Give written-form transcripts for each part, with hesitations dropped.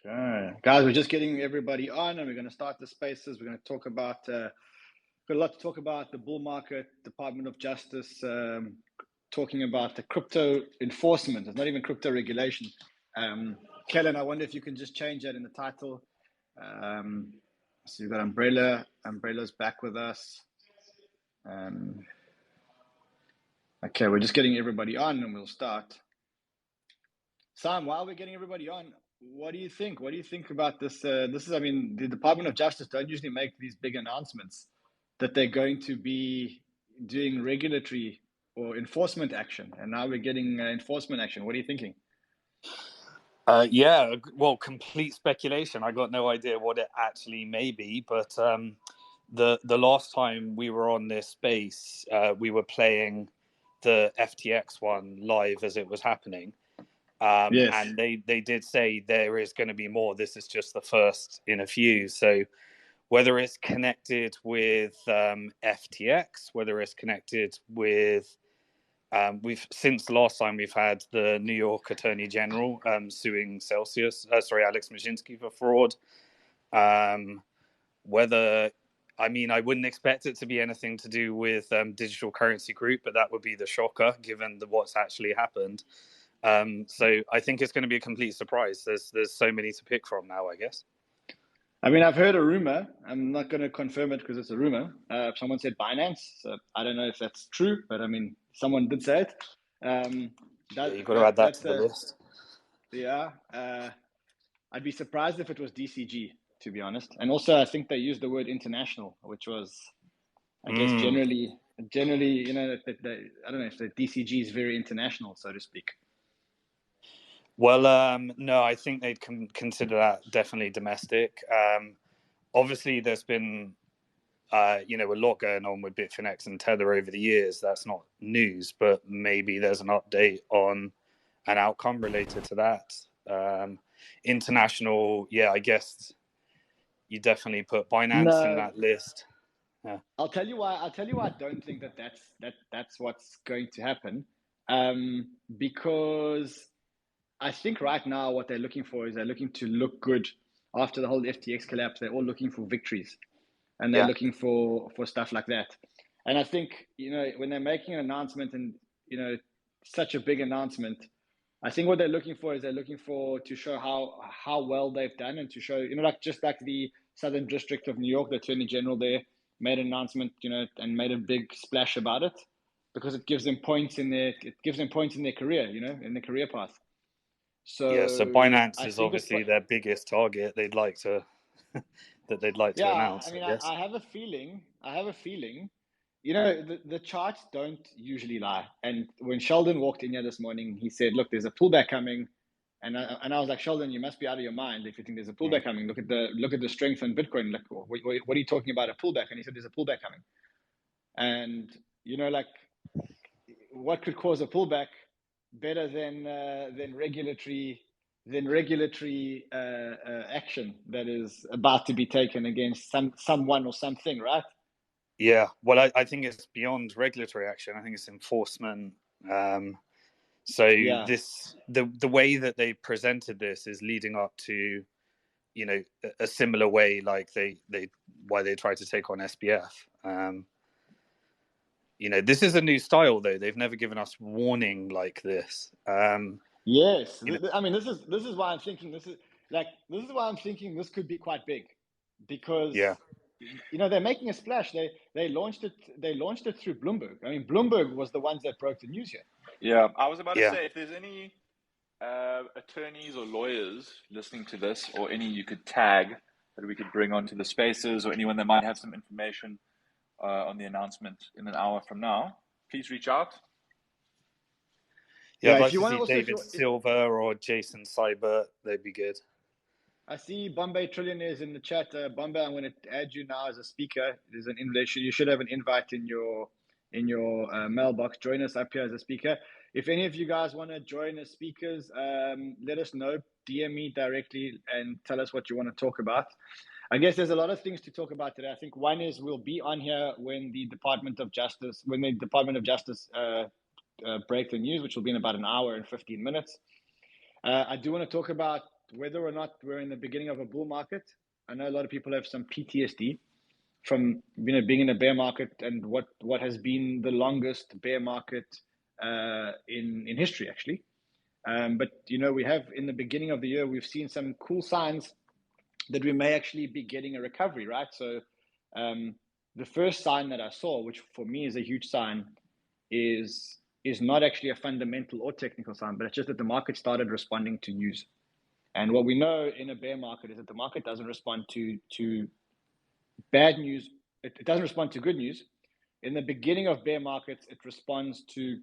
Okay. Guys, we're just getting everybody on, and we're going to start the spaces. We're going to talk about, got a lot to talk about, the bull market, Department of Justice, talking about the crypto enforcement. It's not even crypto regulation. Kellen, I wonder if you can just change that in the title. So you've got Umbrella. Umbrella's back with us. Okay, we're just getting everybody on, and we'll start. Sam, while we're getting everybody on, what do you think? What do you think about this? I mean, the Department of Justice don't usually make these big announcements that they're going to be doing regulatory or enforcement action, and now we're getting enforcement action. What are you thinking? Yeah, well, complete speculation. I got no idea what it actually may be, but the last time we were on this space, we were playing the FTX one live as it was happening. Yes. And they did say there is going to be more. This is just the first in a few. So whether it's connected with FTX, whether it's connected with since the last time we've had the New York Attorney General suing Alex Mashinsky for fraud. I wouldn't expect it to be anything to do with Digital Currency Group, but that would be the shocker given what's actually happened. So I think it's going to be a complete surprise. There's so many to pick from now, I guess. I mean, I've heard a rumor. I'm not going to confirm it because it's a rumor. Someone said Binance. So I don't know if that's true, but I mean, someone did say it. You've got to add that to the list. Yeah. I'd be surprised if it was DCG, to be honest. And also, I think they used the word international, which was, I guess, generally, I don't know if the DCG is very international, so to speak. Well, no, I think they'd consider that definitely domestic. Obviously, there's been, a lot going on with Bitfinex and Tether over the years. That's not news, but maybe there's an update on an outcome related to that. International, I guess you definitely put Binance in that list. Yeah. I'll tell you why. I don't think that's what's going to happen, because I think right now what they're looking for is they're looking to look good after the whole FTX collapse. They're all looking for victories, and they're looking for stuff like that. And I think when they're making an announcement and such a big announcement, I think what they're looking for is to show how well they've done, and to show just like the Southern District of New York, the Attorney General there made an announcement, and made a big splash about it, because it gives them points in their career, in their career path. So Binance is obviously their biggest target. They'd like to announce. I mean, I have a feeling. The charts don't usually lie. And when Sheldon walked in here this morning, he said, "Look, there's a pullback coming," and I was like, "Sheldon, you must be out of your mind if you think there's a pullback coming. Look at the strength in Bitcoin. Like, what are you talking about, a pullback?" And he said, "There's a pullback coming." And what could cause a pullback better than regulatory action that is about to be taken against someone or something, right? Yeah, well, I think it's beyond regulatory action. I think it's enforcement. The way that they presented this is leading up to, a similar way like why they tried to take on SBF. This is a new style though. They've never given us warning like this. Yes, I mean, this is why I'm thinking this could be quite big, because they're making a splash. They launched it through Bloomberg. I mean, Bloomberg was the ones that broke the news here. Yeah, I was about to say, if there's any attorneys or lawyers listening to this, or any you could tag that we could bring onto the spaces, or anyone that might have some information on the announcement in an hour from now, please reach out. Yeah, I'd like to see David Silver or Jason Seibert. They'd be good. I see Bombay Trillionaires in the chat. Bombay, I'm going to add you now as a speaker. There's an invitation. You should have an invite in your mailbox. Join us up here as a speaker. If any of you guys want to join as speakers, let us know. DM me directly and tell us what you want to talk about. I guess there's a lot of things to talk about today. I think one is we'll be on here when the Department of Justice break the news, which will be in about an hour and 15 minutes. I do want to talk about whether or not we're in the beginning of a bull market. I know a lot of people have some PTSD from being in a bear market and what has been the longest bear market in history, actually. But we have, in the beginning of the year, we've seen some cool signs that we may actually be getting a recovery, right? So the first sign that I saw, which for me is a huge sign, is not actually a fundamental or technical sign, but it's just that the market started responding to news. And what we know in a bear market is that the market doesn't respond to bad news. It doesn't respond to good news. In the beginning of bear markets, it responds to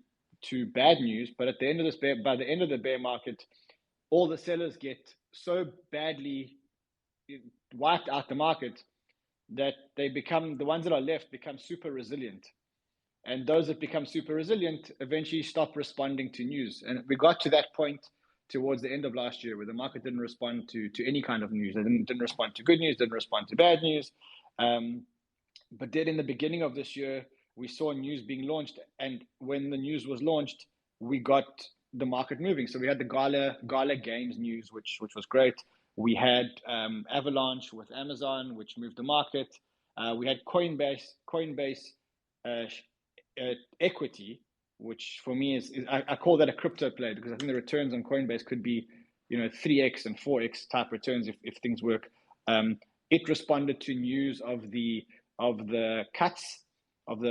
bad news. But at the end of by the end of the bear market, all the sellers get so badly wiped out the market that they become, the ones that are left become super resilient. And those that become super resilient eventually stop responding to news. And we got to that point towards the end of last year where the market didn't respond to any kind of news. It didn't respond to good news, didn't respond to bad news. But then in the beginning of this year, we saw news being launched. And when the news was launched, we got the market moving. So we had the Gala Games news, which was great. We had Avalanche with Amazon, which moved the market. We had Coinbase equity, which for me is I call that a crypto play, because I think the returns on Coinbase could be 3x and 4x type returns if things work. It responded to news of the cuts of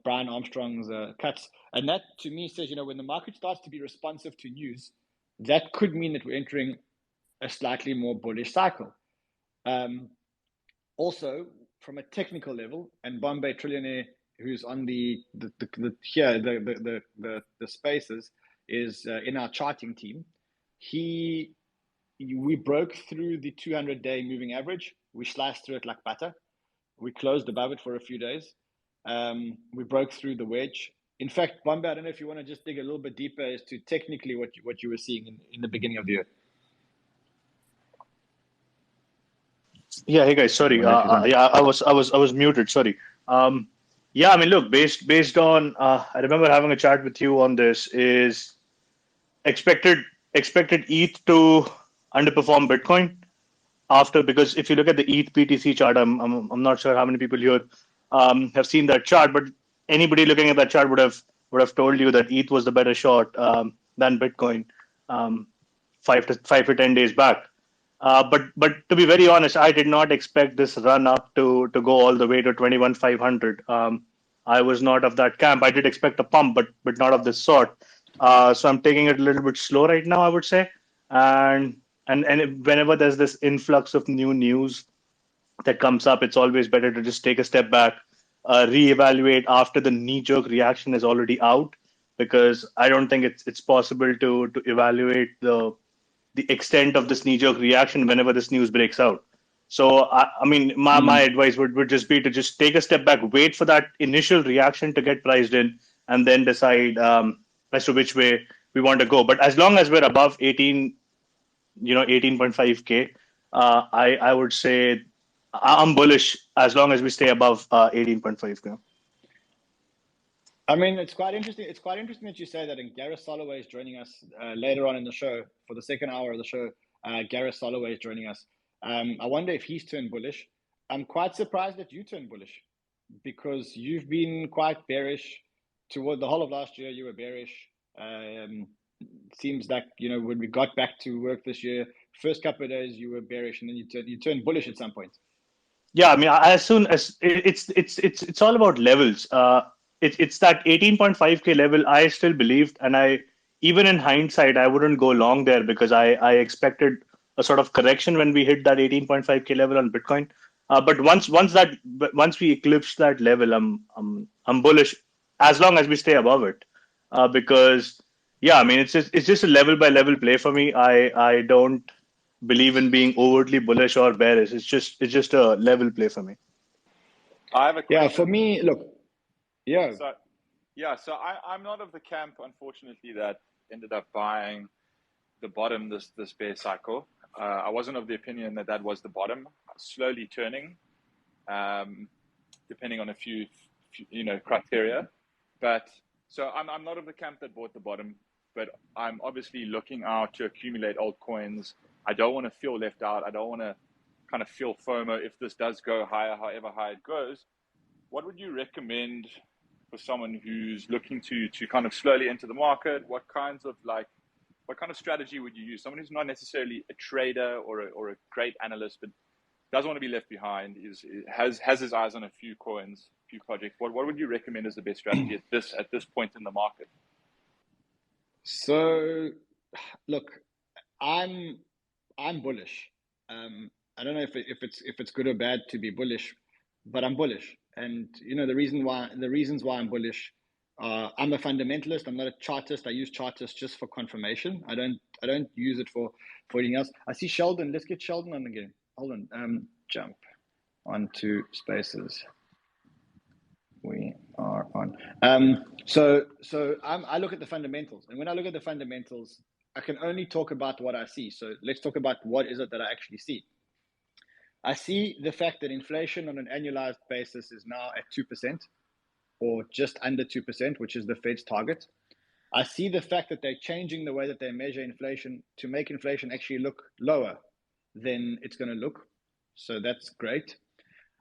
Brian Armstrong's cuts, and that to me says when the market starts to be responsive to news, that could mean that we're entering a slightly more bullish cycle. Also, from a technical level, and Bombay Trillionaire, who's on the spaces, is in our charting team. We broke through the 200-day moving average. We sliced through it like butter. We closed above it for a few days. We broke through the wedge. In fact, Bombay, I don't know if you want to just dig a little bit deeper as to technically what you were seeing in the beginning of the year. Yeah, hey guys, sorry. I was muted. Sorry. Yeah, I mean, look, based on I remember having a chat with you on this. Is expected ETH to underperform Bitcoin because if you look at the ETH BTC chart, I'm not sure how many people here have seen that chart, but anybody looking at that chart would have told you that ETH was the better short than Bitcoin 5 to 10 days back. But to be very honest, I did not expect this run up to go all the way to 21,500. I was not of that camp. I did expect a pump, but not of this sort. So I'm taking it a little bit slow right now, I would say. And whenever there's this influx of new news that comes up, it's always better to just take a step back, reevaluate after the knee-jerk reaction is already out, because I don't think it's possible to evaluate the extent of this knee-jerk reaction whenever this news breaks out. So, I mean, my advice would just be to just take a step back, wait for that initial reaction to get priced in, and then decide as to which way we want to go. But as long as we're above 18.5K, I would say I'm bullish as long as we stay above 18.5K. I mean, it's quite interesting. It's quite interesting that you say that. And Gareth Soloway is joining us later on in the show for the second hour of the show. Gareth Soloway is joining us. I wonder if he's turned bullish. I'm quite surprised that you turned bullish, because you've been quite bearish toward the whole of last year. You were bearish. Seems like when we got back to work this year, first couple of days you were bearish, and then you turned bullish at some point. Yeah, I mean, as soon as it's all about levels. It's that 18.5K level I still believed, and even in hindsight I wouldn't go long there, because I expected a sort of correction when we hit that 18.5K level on Bitcoin. But once we eclipse that level, I'm bullish as long as we stay above it, because yeah, I mean, it's just a level by level play for me. I don't believe in being overtly bullish or bearish. It's just a level play for me. I have a question. Yeah, for me, look. Yeah. So I'm not of the camp, unfortunately, that ended up buying the bottom this bear cycle. I wasn't of the opinion that was the bottom, slowly turning, depending on a few criteria. But so I'm not of the camp that bought the bottom, but I'm obviously looking out to accumulate altcoins I don't want to feel left out. I don't want to kind of feel FOMO if this does go higher, however high it goes. What would you recommend for someone who's looking to kind of slowly enter the market? What kind of strategy would you use? Someone who's not necessarily a trader or a great analyst, but doesn't want to be left behind, has his eyes on a few coins, a few projects. What would you recommend as the best strategy at this point in the market? So, look, I'm bullish. I don't know if it's good or bad to be bullish, but I'm bullish. And the reasons why I'm bullish. I'm a fundamentalist. I'm not a chartist. I use chartists just for confirmation. I don't use it for anything else. I see Sheldon. Let's get Sheldon on again. Hold on. Jump onto Spaces. We are on. So I look at the fundamentals, and when I look at the fundamentals, I can only talk about what I see. So let's talk about what is it that I actually see. I see the fact that inflation on an annualized basis is now at 2%, or just under 2%, which is the Fed's target. I see the fact that they're changing the way that they measure inflation to make inflation actually look lower than it's going to look. So that's great.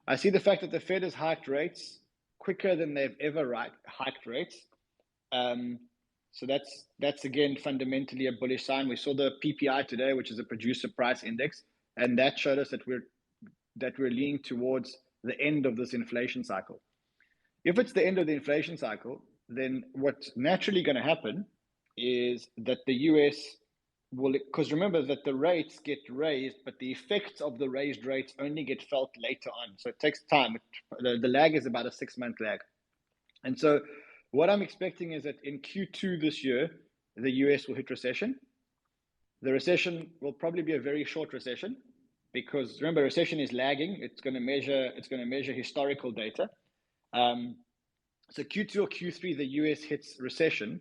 I see the fact that the Fed has hiked rates quicker than they've ever hiked rates. So that's again fundamentally a bullish sign. We saw the PPI today, which is a producer price index, and that showed us that we're leaning towards the end of this inflation cycle. If it's the end of the inflation cycle, then what's naturally going to happen is that the US will, because remember that the rates get raised, but the effects of the raised rates only get felt later on. So it takes time. The lag is about a 6-month lag. And so what I'm expecting is that in Q2 this year, the US will hit recession. The recession will probably be a very short recession, because remember, recession is lagging. It's going to measure historical data. So Q2 or Q3, the US hits recession.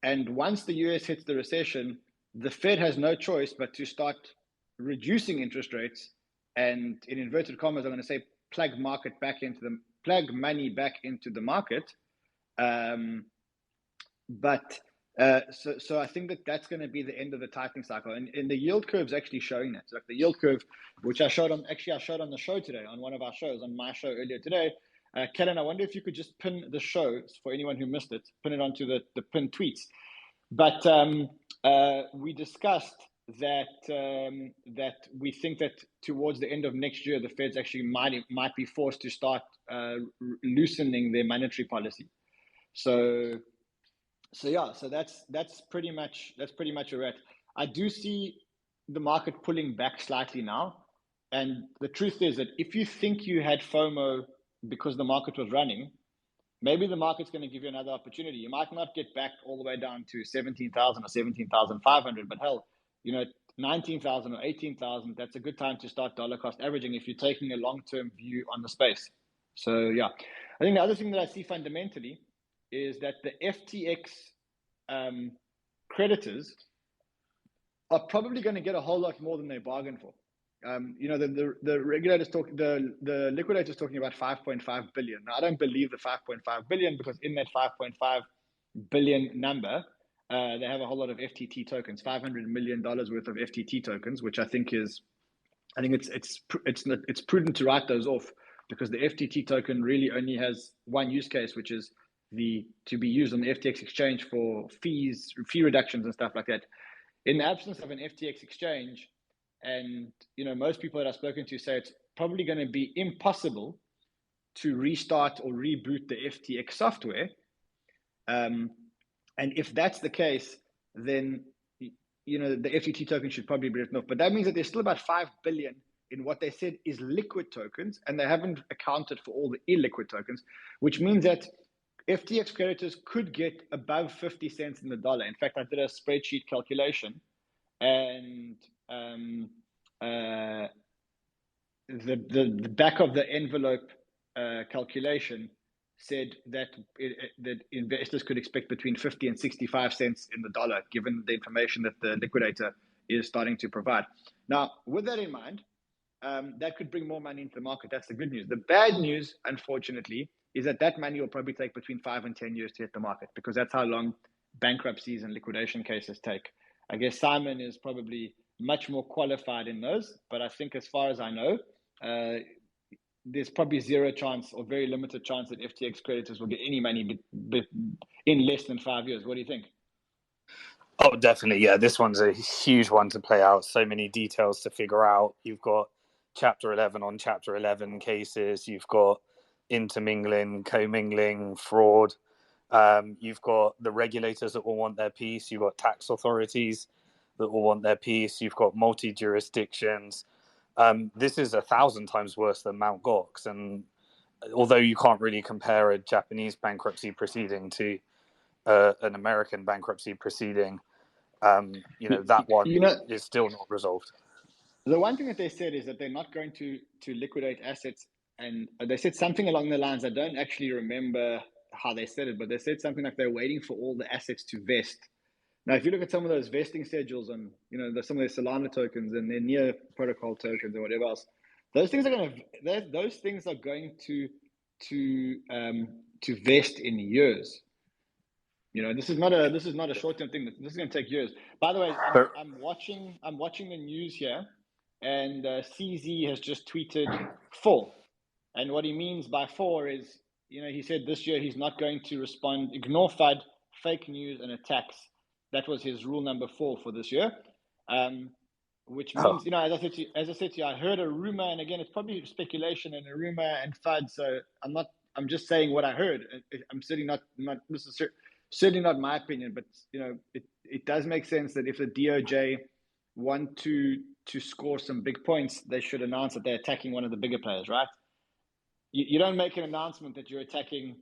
And once the US hits the recession, the Fed has no choice but to start reducing interest rates, and in inverted commas, I'm going to say plug money back into the market. So I think that's going to be the end of the tightening cycle, and the yield curve is actually showing that. So like the yield curve, which I showed on the show today, on one of our shows, on my show earlier today. Kellen, I wonder if you could just pin the show for anyone who missed it, pin it onto the pinned tweets. But we discussed that we think that towards the end of next year, the Feds actually might be forced to start loosening their monetary policy. So that's pretty much a wrap. I do see the market pulling back slightly now, and the truth is that if you think you had FOMO because the market was running, maybe the market's going to give you another opportunity. You might not get back all the way down to 17,000 or 17,500, but hell, 19,000 or 18,000, that's a good time to start dollar cost averaging if you're taking a long-term view on the space. So yeah, I think the other thing that I see fundamentally is that the FTX creditors are probably going to get a whole lot more than they bargained for. The regulators the liquidators talking about 5.5 billion. Now, I don't believe the 5.5 billion, because in that 5.5 billion number, they have a whole lot of FTT tokens, $500 million worth of FTT tokens, which I think it's prudent to write those off, because the FTT token really only has one use case, which is to be used on the FTX exchange for fee reductions and stuff like that. In the absence of an FTX exchange, and most people that I've spoken to say it's probably going to be impossible to restart or reboot the FTX software. And if that's the case, then the FTT token should probably be written off. But that means that there's still about 5 billion in what they said is liquid tokens, and they haven't accounted for all the illiquid tokens, which means that FTX creditors could get above 50 cents in the dollar. In fact, I did a spreadsheet calculation, and the back of the envelope calculation said that that investors could expect between 50 and 65 cents in the dollar, given the information that the liquidator is starting to provide. Now, with that in mind, that could bring more money into the market. That's the good news. The bad news, unfortunately, is that money will probably take between 5 and 10 years to hit the market, because that's how long bankruptcies and liquidation cases take. I guess Simon is probably much more qualified in those. But I think, as far as I know, there's probably zero chance or very limited chance that FTX creditors will get any money in less than 5 years. What do you think? Oh, definitely. Yeah, this one's a huge one to play out. So many details to figure out. You've got Chapter 11 on Chapter 11 cases. You've got intermingling, commingling, fraud. You've got the regulators that will want their piece. You've got tax authorities that will want their piece. You've got multi-jurisdictions. This is 1,000 times worse than Mt. Gox. And although you can't really compare a Japanese bankruptcy proceeding to an American bankruptcy proceeding, that one is still not resolved. The one thing that they said is that they're not going to liquidate assets, and they said something along the lines, I don't actually remember how they said it, but they said something like they're waiting for all the assets to vest. Now, if you look at some of those vesting schedules on, some of the Solana tokens and their near protocol tokens and whatever else, those things are going to vest in years. This is not a short-term thing. This is going to take years. By the way, I'm watching the news here, and CZ has just tweeted 4, and what he means by 4 is, he said this year he's not going to ignore FUD, fake news, and attacks. That was his rule number 4 for this year, which means, as I said to you, I heard a rumor, and again, it's probably speculation and a rumor and FUD. So I'm just saying what I heard. I'm certainly not certainly not my opinion, but it does make sense that if the DOJ want to score some big points, they should announce that they're attacking one of the bigger players, right? You don't make an announcement that you're attacking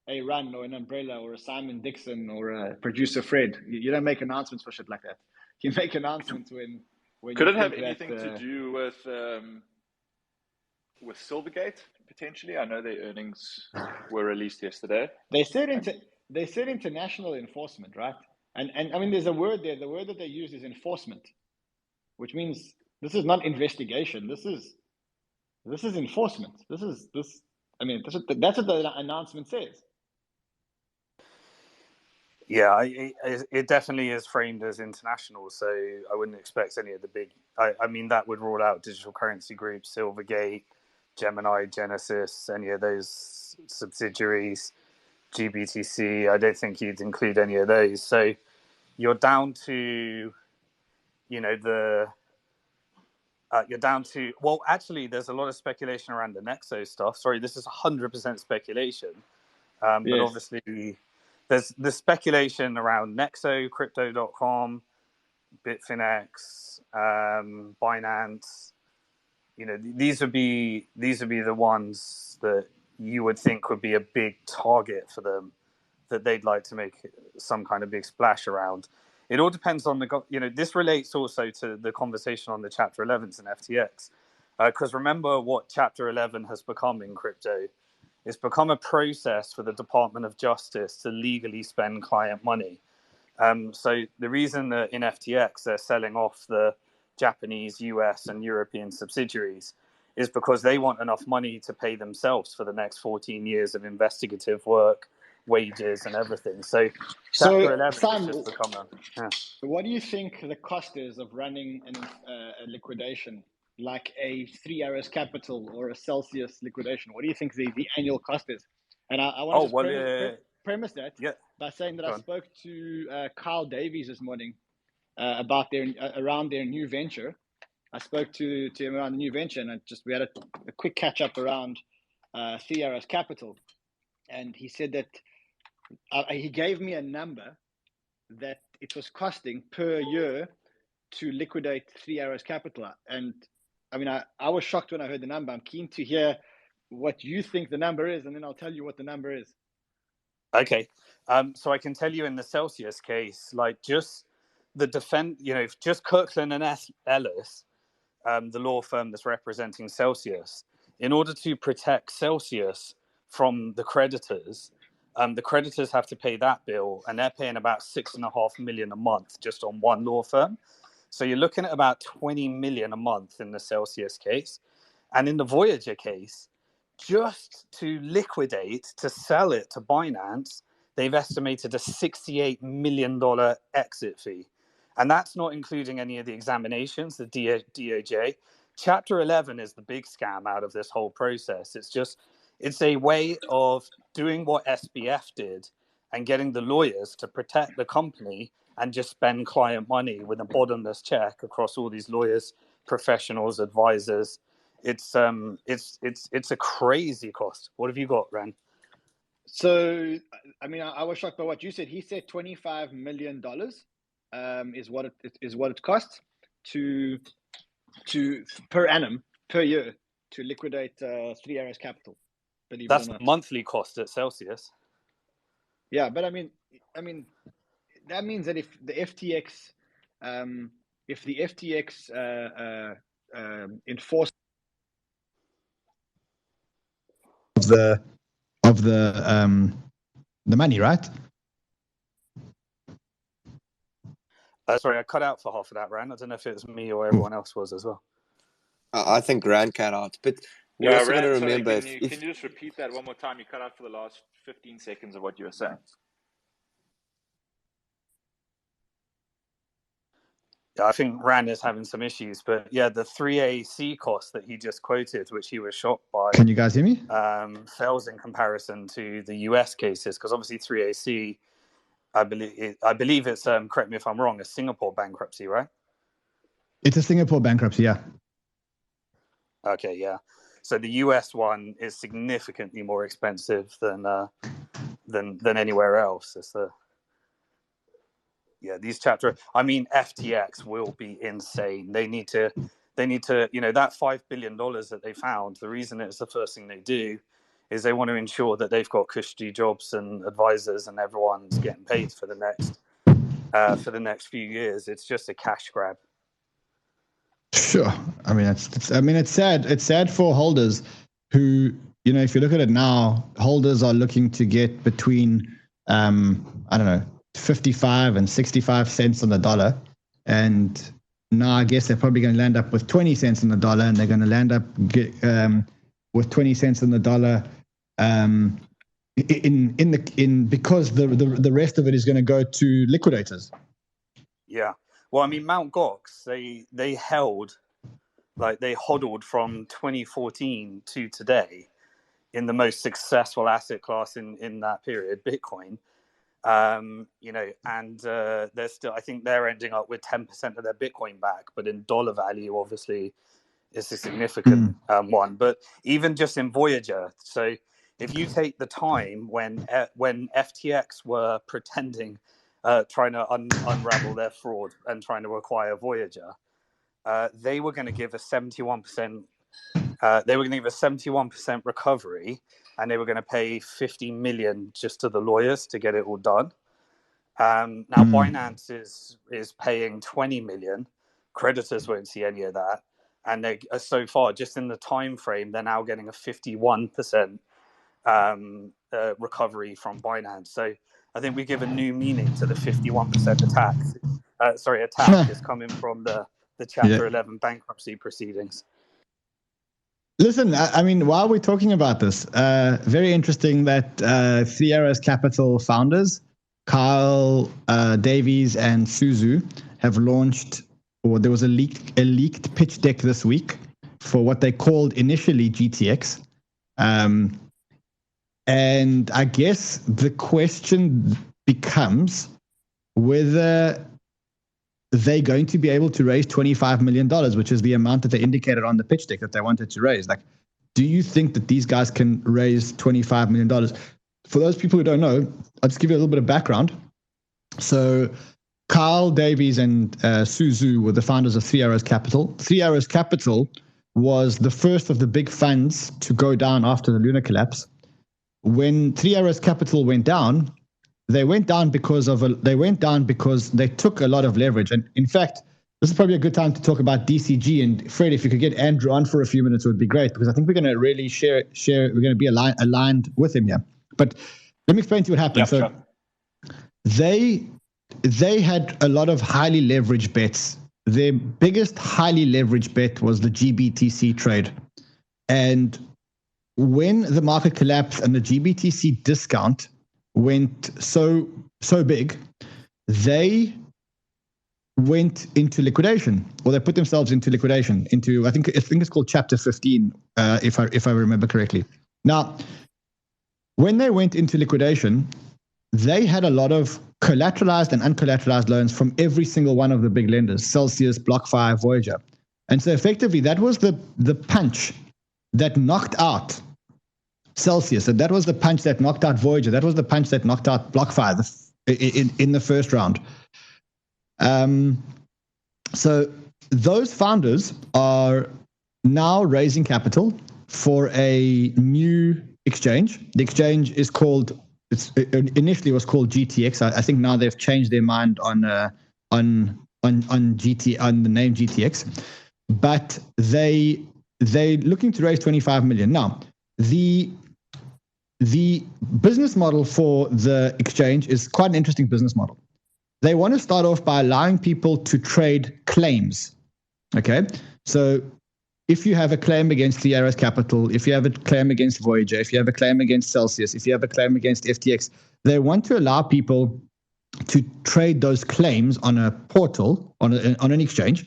a Run or an Umbrella or a Simon Dixon or a Producer Fred. You don't make announcements for shit like that. You make announcements when could it have anything to do with Silvergate potentially? I know their earnings were released yesterday. They said international enforcement, right? And I mean, there's a word there. The word that they use is enforcement, which means this is not investigation. This is enforcement. That's what the announcement says. Yeah, it definitely is framed as international, so I wouldn't expect any of the big... I mean, that would rule out digital currency groups, Silvergate, Gemini, Genesis, any of those subsidiaries, GBTC. I don't think you'd include any of those. So you're down to, you're down to... Well, actually, there's a lot of speculation around the Nexo stuff. Sorry, this is 100% speculation. Yes. But obviously... There's the speculation around Nexo, Crypto.com, Bitfinex, Binance. These would be the ones that you would think would be a big target for them, that they'd like to make some kind of big splash around. It all depends on this relates also to the conversation on the Chapter 11s and FTX, because remember what Chapter 11 has become in crypto. It's become a process for the Department of Justice to legally spend client money. So the reason that in FTX they're selling off the Japanese, US, and European subsidiaries is because they want enough money to pay themselves for the next 14 years of investigative work, wages, and everything. So Chapter 11 has just become What do you think the cost is of running a liquidation? Like a 3 Arrows Capital or a Celsius liquidation? What do you think the annual cost is? And I want to premise that by saying that I spoke to Kyle Davies this morning about around their new venture. I spoke to him around the new venture, and we had a quick catch up around 3 Arrows Capital, and he said that he gave me a number that it was costing per year to liquidate 3 Arrows Capital. And I mean, I was shocked when I heard the number. I'm keen to hear what you think the number is, and then I'll tell you what the number is. Okay. So I can tell you in the Celsius case, like just the just Kirkland and Ellis, the law firm that's representing Celsius, in order to protect Celsius from the creditors have to pay that bill, and they're paying about $6.5 million a month just on one law firm. So you're looking at about 20 million a month in the Celsius case. And in the Voyager case, just to liquidate, to sell it to Binance, they've estimated a $68 million exit fee. And that's not including any of the examinations, the DOJ. Chapter 11 is the big scam out of this whole process. It's a way of doing what SBF did and getting the lawyers to protect the company and just spend client money with a bottomless check across all these lawyers, professionals, advisors. It's a crazy cost. What have you got, Ren? So, I mean, I was shocked by what you said. He said $25 million is what it costs to per annum, per year, to liquidate 3 Arrows Capital. That's the monthly cost at Celsius. Yeah, but I mean, that means that if the FTX enforce of the money, right? Sorry, I cut out for half of that, Rand. I don't know if it was me or everyone else was as well. I think Rand cut out, but we're also going to remember. Can you just repeat that one more time? You cut out for the last 15 seconds of what you were saying. Yeah, I think Rand is having some issues, but yeah, the 3AC cost that he just quoted, which he was shocked by. Can you guys hear me? Fails in comparison to the US cases, because obviously 3AC, I believe it's, correct me if I'm wrong, a Singapore bankruptcy, right? It's a Singapore bankruptcy, yeah. Okay, yeah. So the US one is significantly more expensive than anywhere else. It's these chapter. I mean, FTX will be insane. They need to, that $5 billion that they found. The reason it's the first thing they do is they want to ensure that they've got cushy jobs and advisors and everyone's getting paid for the next few years. It's just a cash grab. Sure. I mean, it's sad. It's sad for holders who, if you look at it now, holders are looking to get between, 55 and 65 cents on the dollar. And now I guess they're probably going to land up with 20 cents on the dollar, and they're going to land up with 20 cents on the dollar because the rest of it is going to go to liquidators. Yeah. Well, I mean, Mt. Gox, they hodled from 2014 to today in the most successful asset class in that period, Bitcoin. And they're still, I think they're ending up with 10% of their Bitcoin back, but in dollar value, obviously, it's a significant one. But even just in Voyager, so if you take the time when FTX were pretending, trying to unravel their fraud and trying to acquire Voyager, they were going to give a 71%. They were going to give a 71% recovery, and they were going to pay $50 million just to the lawyers to get it all done. Now Binance is paying $20 million. Creditors won't see any of that, and they so far just in the time frame they're now getting a 51% recovery from Binance. So I think we give a new meaning to the 51% attack is coming from the Chapter 11 bankruptcy proceedings. Listen, I mean, while we're talking about this, very interesting that 3 Arrows Capital founders, Kyle Davies and Suzu, have launched, or there was a leaked pitch deck this week for what they called initially GTX. And I guess the question becomes whether they're going to be able to raise $25 million, which is the amount that they indicated on the pitch deck that they wanted to raise. Like, do you think that these guys can raise $25 million? For those people who don't know, I'll just give you a little bit of background. So Kyle Davies and Suzu were the founders of 3 Arrows Capital. 3 Arrows Capital was the first of the big funds to go down after the lunar collapse. When 3 Arrows Capital went down, they went down because they took a lot of leverage. And in fact, this is probably a good time to talk about DCG. And Fred, if you could get Andrew on for a few minutes, it would be great, because I think we're going to really share. We're going to be aligned with him here. But let me explain to you what happened. Sure. They had a lot of highly leveraged bets. Their biggest highly leveraged bet was the GBTC trade. And when the market collapsed and the GBTC discount went so big, they went into liquidation, or they put themselves into liquidation. I think it's called Chapter 15, if I remember correctly. Now, when they went into liquidation, they had a lot of collateralized and uncollateralized loans from every single one of the big lenders: Celsius, BlockFi, Voyager. And so effectively, that was the punch that knocked out Celsius. And that was the punch that knocked out Voyager. That was the punch that knocked out BlockFi in the first round. So those founders are now raising capital for a new exchange. The exchange is called, initially was called GTX. I think now they've changed their mind on the name GTX. But they're looking to raise 25 million. Now, the business model for the exchange is quite an interesting business model. They want to start off by allowing people to trade claims. Okay, so if you have a claim against the Ares Capital, if you have a claim against Voyager, if you have a claim against Celsius, if you have a claim against FTX, they want to allow people to trade those claims on a portal, on an exchange.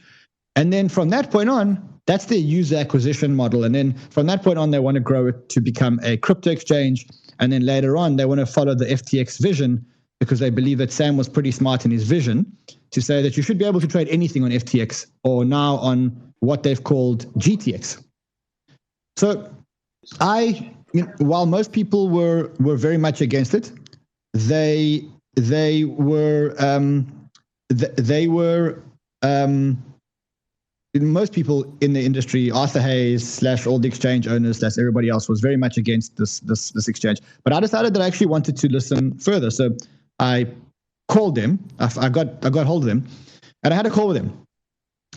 And then from that point on, that's their user acquisition model. And then from that point on, they want to grow it to become a crypto exchange. And then later on, they want to follow the FTX vision, because they believe that Sam was pretty smart in his vision to say that you should be able to trade anything on FTX, or now on what they've called GTX. So while most people were very much against it, most people in the industry, Arthur Hayes / all the exchange owners / everybody else, was very much against this exchange. But I decided that I actually wanted to listen further. So I called them. I got hold of them, and I had a call with them.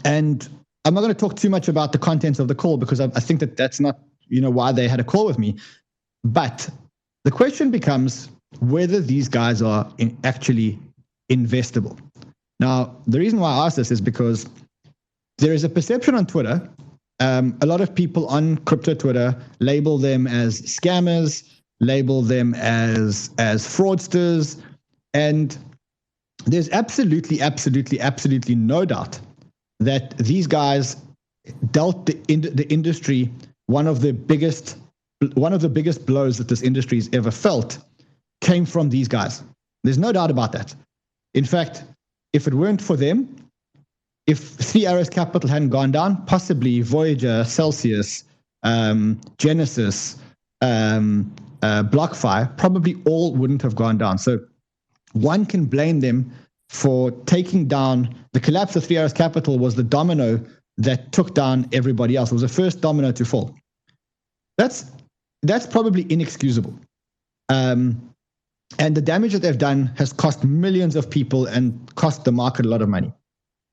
And I'm not going to talk too much about the contents of the call, because I think that that's not why they had a call with me. But the question becomes whether these guys are actually investable. Now, the reason why I ask this is because there is a perception on Twitter. A lot of people on crypto Twitter label them as scammers, label them as fraudsters. And there's absolutely no doubt that these guys dealt the industry one of the biggest blows that this industry has ever felt came from these guys. There's no doubt about that. In fact, if it weren't for them, if 3 Arrows Capital hadn't gone down, possibly Voyager, Celsius, Genesis, BlockFi, probably all wouldn't have gone down. So one can blame them for taking down the collapse of 3 Arrows Capital. Was the domino that took down everybody else. It was the first domino to fall. That's probably inexcusable. And the damage that they've done has cost millions of people and cost the market a lot of money.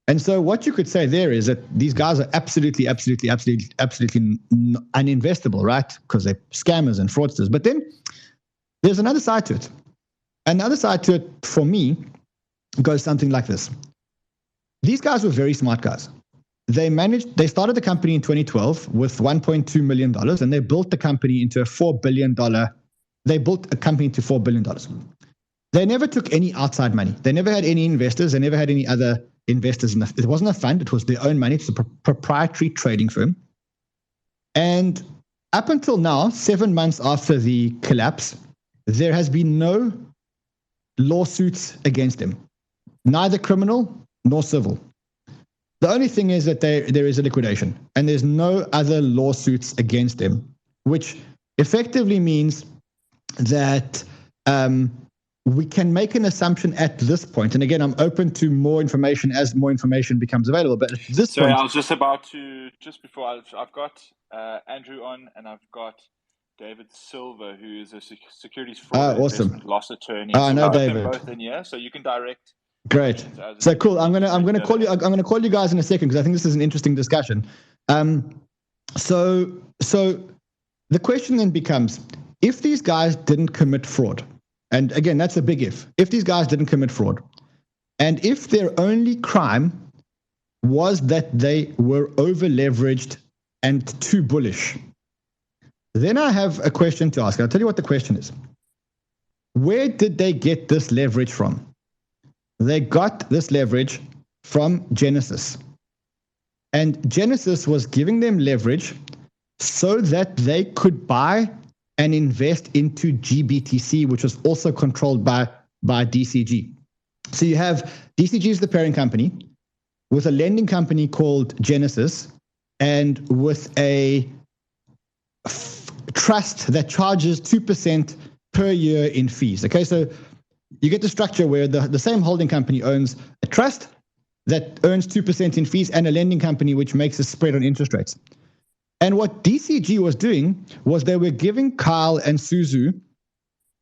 And so what you could say there is that these guys are absolutely uninvestable, right? Because they're scammers and fraudsters. But then there's another side to it. And the other side to it, for me, goes something like this. These guys were very smart guys. They started the company in 2012 with $1.2 million, and they built the company into $4 billion. They built a company into $4 billion. They never took any outside money. They never had any investors. They never had any other investors. It wasn't a fund. It was their own money. It's a proprietary trading firm. And up until now, 7 months after the collapse, there has been no lawsuits against them, neither criminal nor civil. The only thing is that there is a liquidation, and there's no other lawsuits against them, which effectively means that we can make an assumption at this point. And again, I'm open to more information as more information becomes available. But at this point, I was just about to, just before I've got Andrew on, and I've got David Silver, who is a securities fraud investment loss attorney. I know David. Both in here, so you can direct. Great. So cool. I'm gonna call you. I'm gonna call you guys in a second, because I think this is an interesting discussion. So the question then becomes, if these guys didn't commit fraud, and again, that's a big if. If these guys didn't commit fraud, and if their only crime was that they were over-leveraged and too bullish, then I have a question to ask. I'll tell you what the question is. Where did they get this leverage from? They got this leverage from Genesis. And Genesis was giving them leverage so that they could buy and invest into GBTC, which was also controlled by DCG. So you have DCG is the parent company with a lending company called Genesis and with a trust that charges 2% per year in fees. Okay, so you get the structure where the same holding company owns a trust that earns 2% in fees and a lending company which makes a spread on interest rates. And what DCG was doing was they were giving Kyle and Suzu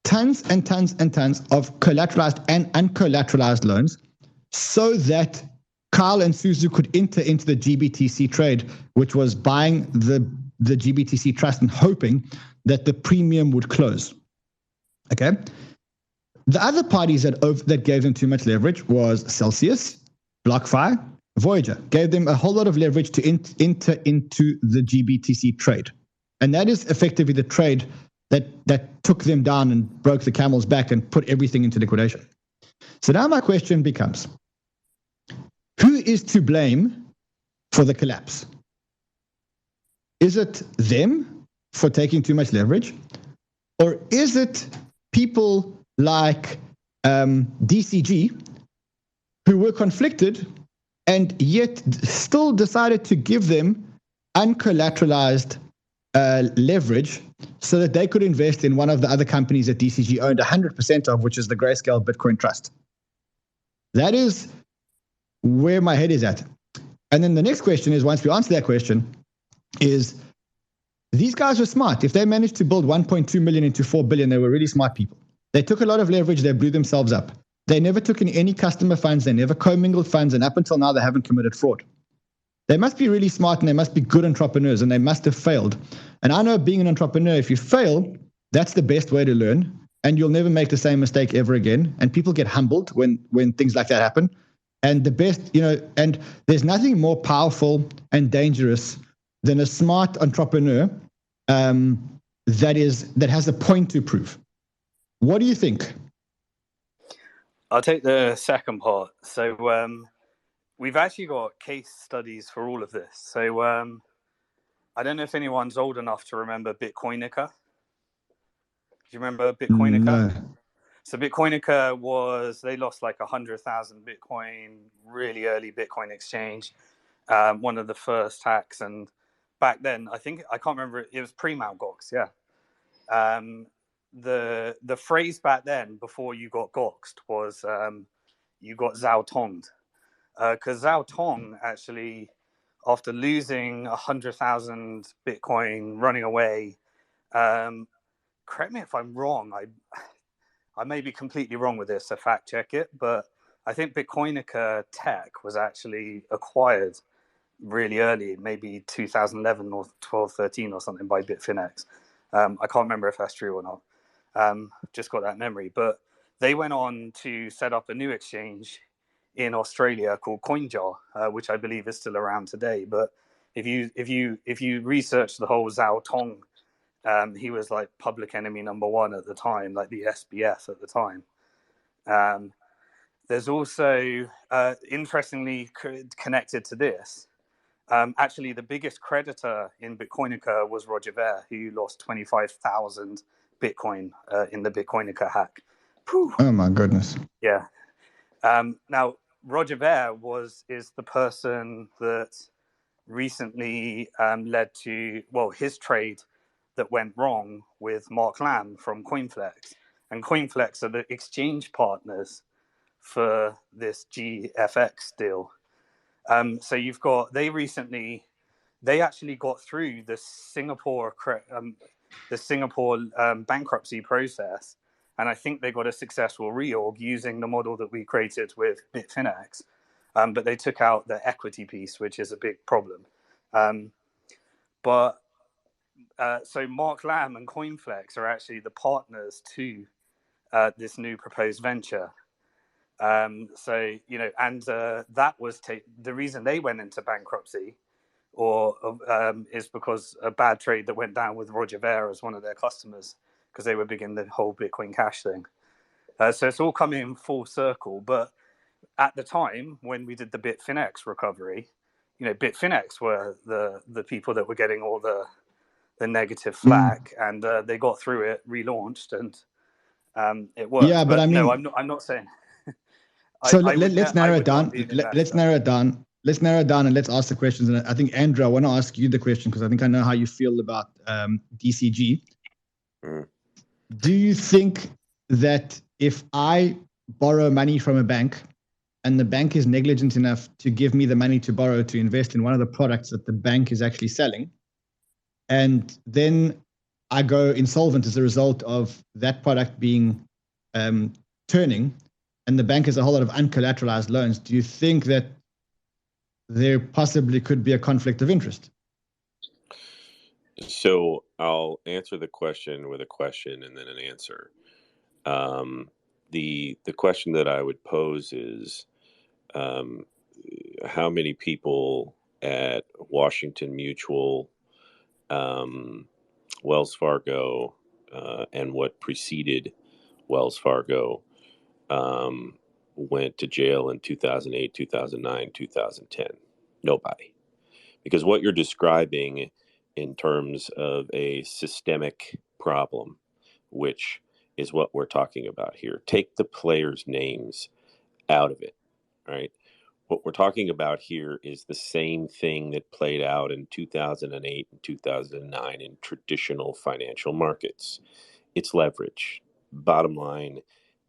tons and tons and tons of collateralized and uncollateralized loans so that Kyle and Suzu could enter into the GBTC trade, which was buying the GBTC trust and hoping that the premium would close. Okay. The other parties that gave them too much leverage was Celsius, BlockFi, Voyager. Gave them a whole lot of leverage to enter into the GBTC trade. And that is effectively the trade that took them down and broke the camel's back and put everything into liquidation. So now my question becomes, who is to blame for the collapse? Is it them for taking too much leverage? Or is it people like DCG who were conflicted and yet still decided to give them uncollateralized leverage so that they could invest in one of the other companies that DCG owned 100% of, which is the Grayscale Bitcoin Trust? That is where my head is at. And then the next question is, once we answer that question, is these guys were smart. If they managed to build 1.2 million into 4 billion, they were really smart people. They took a lot of leverage. They blew themselves up. They never took in any customer funds. They never commingled funds. And up until now, they haven't committed fraud. They must be really smart and they must be good entrepreneurs and they must have failed. And I know being an entrepreneur, if you fail, that's the best way to learn and you'll never make the same mistake ever again. And people get humbled when things like that happen. And the best, and there's nothing more powerful and dangerous than a smart entrepreneur that has a point to prove. What do you think? I'll take the second part. So we've actually got case studies for all of this. So I don't know if anyone's old enough to remember Bitcoinica. Do you remember Bitcoinica? No. So Bitcoinica they lost like 100,000 Bitcoin, really early Bitcoin exchange, one of the first hacks. And back then, I can't remember, it was pre-Mt. Gox, yeah. The phrase back then, before you got goxed, was you got Zhao Tonged. Because Zhao Tong actually, after losing 100,000 Bitcoin, running away, correct me if I'm wrong, I may be completely wrong with this, so fact check it, but I think Bitcoinica tech was actually acquired really early, maybe 2011 or 12, 13 or something by Bitfinex. I can't remember if that's true or not. Just got that memory. But they went on to set up a new exchange in Australia called CoinJar, which I believe is still around today. But if you research the whole Zhao Tong, he was like public enemy number one at the time, like the SBF at the time. There's also, interestingly connected to this, actually the biggest creditor in Bitcoinica was Roger Ver, who lost 25,000 Bitcoin in the Bitcoinica hack. Whew. Oh my goodness. Yeah. Now, Roger Ver is the person that recently led to, his trade that went wrong with Mark Lamb from CoinFlex. And CoinFlex are the exchange partners for this GFX deal. So you've got, they actually got through the Singapore bankruptcy process. And I think they got a successful reorg using the model that we created with Bitfinex. But they took out the equity piece, which is a big problem. So Mark Lamb and CoinFlex are actually the partners to this new proposed venture. That was the reason they went into bankruptcy, is because a bad trade that went down with Roger Ver as one of their customers, because they were beginning the whole Bitcoin Cash thing. So it's all coming full circle. But at the time when we did the Bitfinex recovery, Bitfinex were the people that were getting all the negative flack, and they got through it, relaunched, and it worked. Yeah, but I mean, no, I'm not saying. So let's narrow it down. Let's narrow it down. Let's narrow it down and let's ask the questions. And I think, Andrew, I want to ask you the question because I think I know how you feel about DCG. Do you think that if I borrow money from a bank and the bank is negligent enough to give me the money to borrow to invest in one of the products that the bank is actually selling, and then I go insolvent as a result of that product being turning, and the bank has a whole lot of uncollateralized loans, do you think that there possibly could be a conflict of interest? So I'll answer the question with a question and then an answer. The question that I would pose is, how many people at Washington Mutual, Wells Fargo, and what preceded Wells Fargo went to jail in 2008, 2009, 2010? Nobody. Because what you're describing in terms of a systemic problem, which is what we're talking about here, take the players' names out of it, right? What we're talking about here is the same thing that played out in 2008 and 2009 in traditional financial markets. It's leverage. Bottom line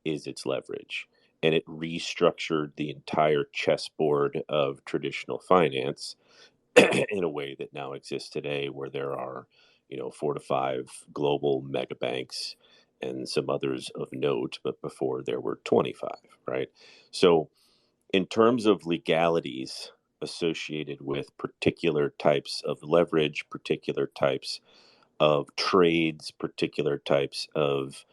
is it's leverage. And it restructured the entire chessboard of traditional finance in a way that now exists today, where there are, 4 to 5 global mega banks and some others of note, but before there were 25, right? So in terms of legalities associated with particular types of leverage, particular types of trades, particular types of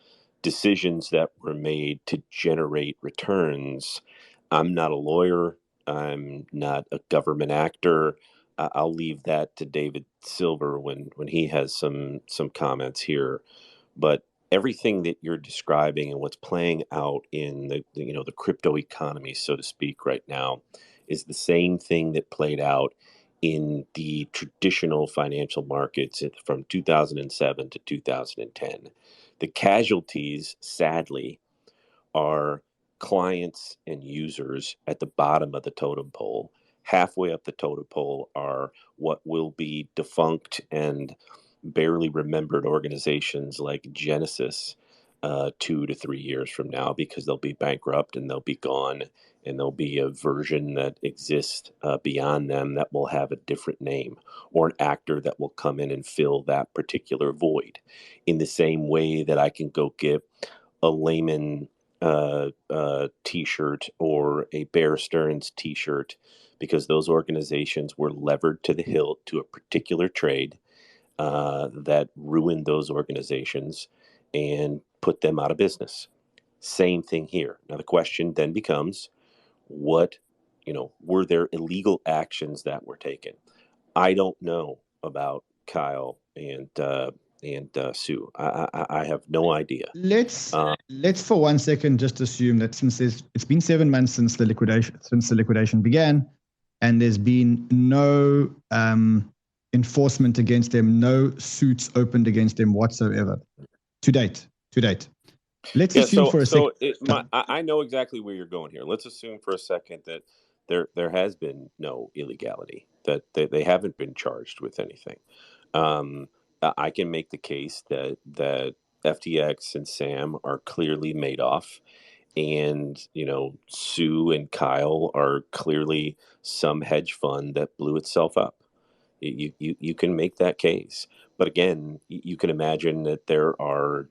decisions that were made to generate returns, I'm not a lawyer. I'm not a government actor. I'll leave that to David Silver when he has some comments here. But everything that you're describing and what's playing out in the crypto economy, so to speak, right now, is the same thing that played out in the traditional financial markets from 2007 to 2010. The casualties, sadly, are clients and users at the bottom of the totem pole. Halfway up the totem pole are what will be defunct and barely remembered organizations like Genesis 2 to 3 years from now, because they'll be bankrupt and they'll be gone, and there'll be a version that exists beyond them that will have a different name, or an actor that will come in and fill that particular void. In the same way that I can go get a layman t-shirt or a Bear Stearns t-shirt, because those organizations were levered to the hilt to a particular trade that ruined those organizations and put them out of business. Same thing here. Now the question then becomes, what, were there illegal actions that were taken? I don't know about Kyle and Sue. I have no idea. Let's for 1 second just assume that since it's been 7 months since the liquidation began, and there's been no enforcement against them, no suits opened against them whatsoever to date. Let's assume for a second. I know exactly where you're going here. Let's assume for a second that there has been no illegality, that they haven't been charged with anything. I can make the case that FTX and Sam are clearly Madoff, and Sue and Kyle are clearly some hedge fund that blew itself up. You can make that case, but again, you can imagine that there are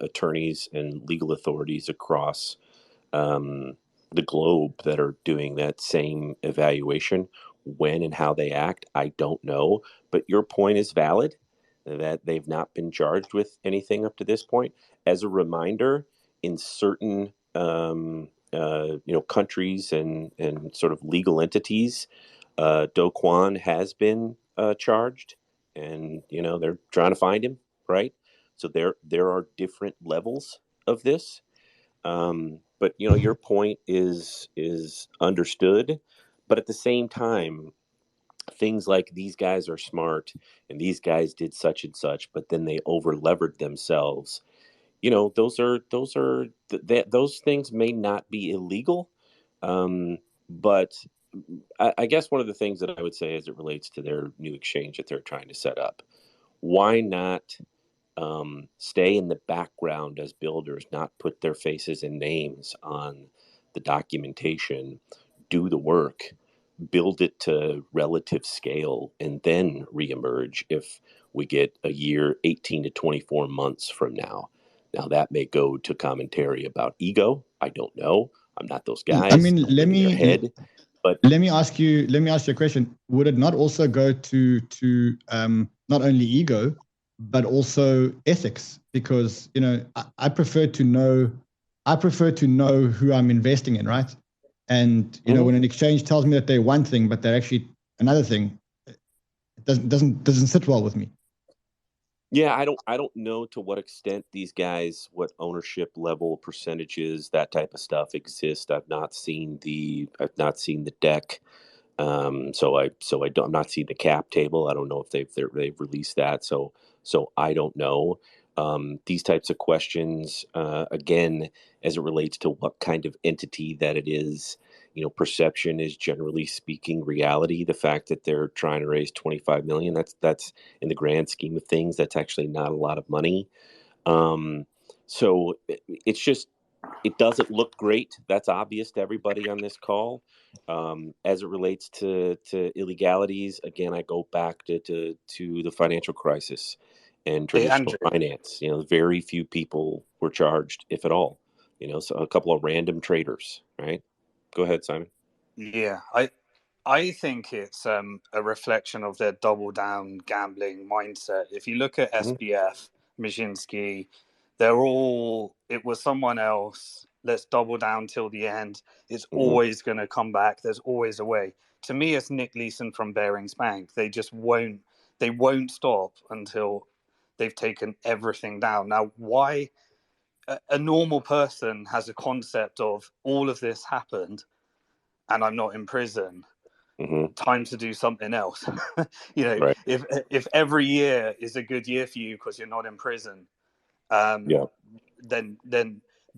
attorneys and legal authorities across the globe that are doing that same evaluation. When and how they act, I don't know, but your point is valid, that they've not been charged with anything up to this point. As a reminder, in certain countries and sort of legal entities, Do Kwon has been charged, and they're trying to find him, right? So there are different levels of this. But your point is understood. But at the same time, things like these guys are smart and these guys did such and such, but then they over levered themselves. Those things may not be illegal, but I guess one of the things that I would say as it relates to their new exchange that they're trying to set up, why not stay in the background as builders, not put their faces and names on the documentation, do the work, build it to relative scale, and then reemerge if we get a year, 18 to 24 months from now. Now, that may go to commentary about ego. I don't know. I'm not those guys. I mean, Don't live in their head. But let me ask you a question. Would it not also go to not only ego, but also ethics? Because I prefer to know who I'm investing in, right? And when an exchange tells me that they're one thing, but they're actually another thing, it doesn't sit well with me. Yeah, I don't know to what extent these guys, what ownership level percentages, that type of stuff exist. I've not seen the deck. I'm not seeing the cap table. I don't know if they've released that. So I don't know. These types of questions, again, as it relates to what kind of entity that it is, perception is generally speaking reality. The fact that they're trying to raise 25 million, that's in the grand scheme of things, that's actually not a lot of money. So it's just, it doesn't look great. That's obvious to everybody on this call. As it relates to illegalities, again, I go back to the financial crisis and traditional finance. Very few people were charged, if at all. So a couple of random traders, right? Go ahead, Simon. Yeah, I think it's a reflection of their double down gambling mindset. If you look at SBF, Maszynski, it was someone else. Let's double down till the end. It's always going to come back. There's always a way. To me, it's Nick Leeson from Barings Bank. They won't stop until they've taken everything down. Now, why a normal person has a concept of all of this happened and I'm not in prison, time to do something else. Right. If every year is a good year for you because you're not in prison, then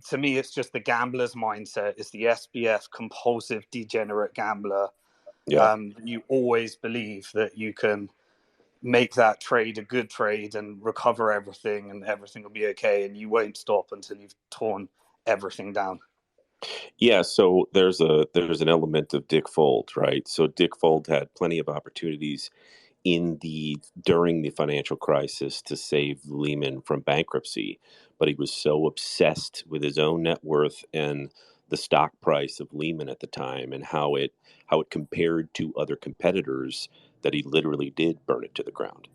to me it's just the gambler's mindset. It's the SBF compulsive degenerate gambler. You always believe that you can make that trade a good trade and recover everything and everything will be okay, and you won't stop until you've torn everything down. Yeah, so there's an element of Dick Fold, right? So Dick Fold had plenty of opportunities during the financial crisis to save Lehman from bankruptcy, but he was so obsessed with his own net worth and the stock price of Lehman at the time and how it compared to other competitors that he literally did burn it to the ground.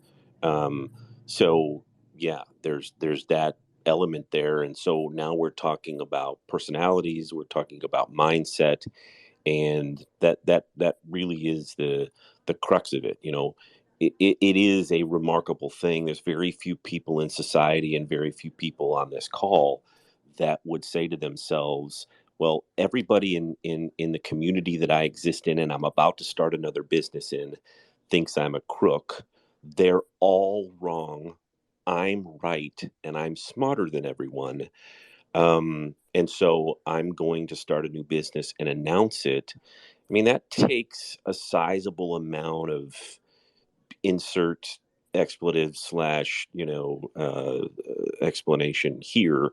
So yeah, there's that element there. And so now we're talking about personalities, we're talking about mindset, and that really is the crux of it. It is a remarkable thing. There's very few people in society and very few people on this call that would say to themselves, well, everybody in the community that I exist in and I'm about to start another business in thinks I'm a crook. They're all wrong. I'm right and I'm smarter than everyone. And so I'm going to start a new business and announce it. I mean, that takes a sizable amount of insert expletive / explanation here.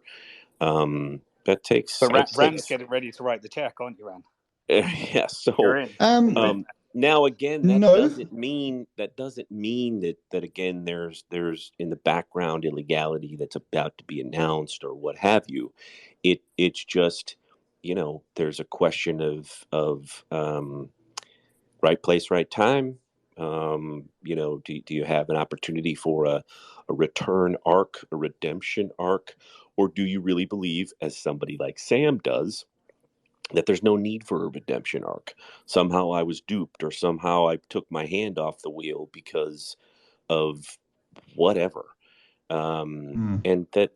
That takes. So Rand's getting ready to write the check, aren't you, Rand? Yeah. So you're in. now again, that No. doesn't mean that again there's in the background illegality that's about to be announced or what have you. It's just there's a question of right place, right time. Do you have an opportunity for a return arc, a redemption arc, or do you really believe, as somebody like Sam does, that there's no need for a redemption arc? Somehow I was duped, or somehow I took my hand off the wheel because of whatever. And that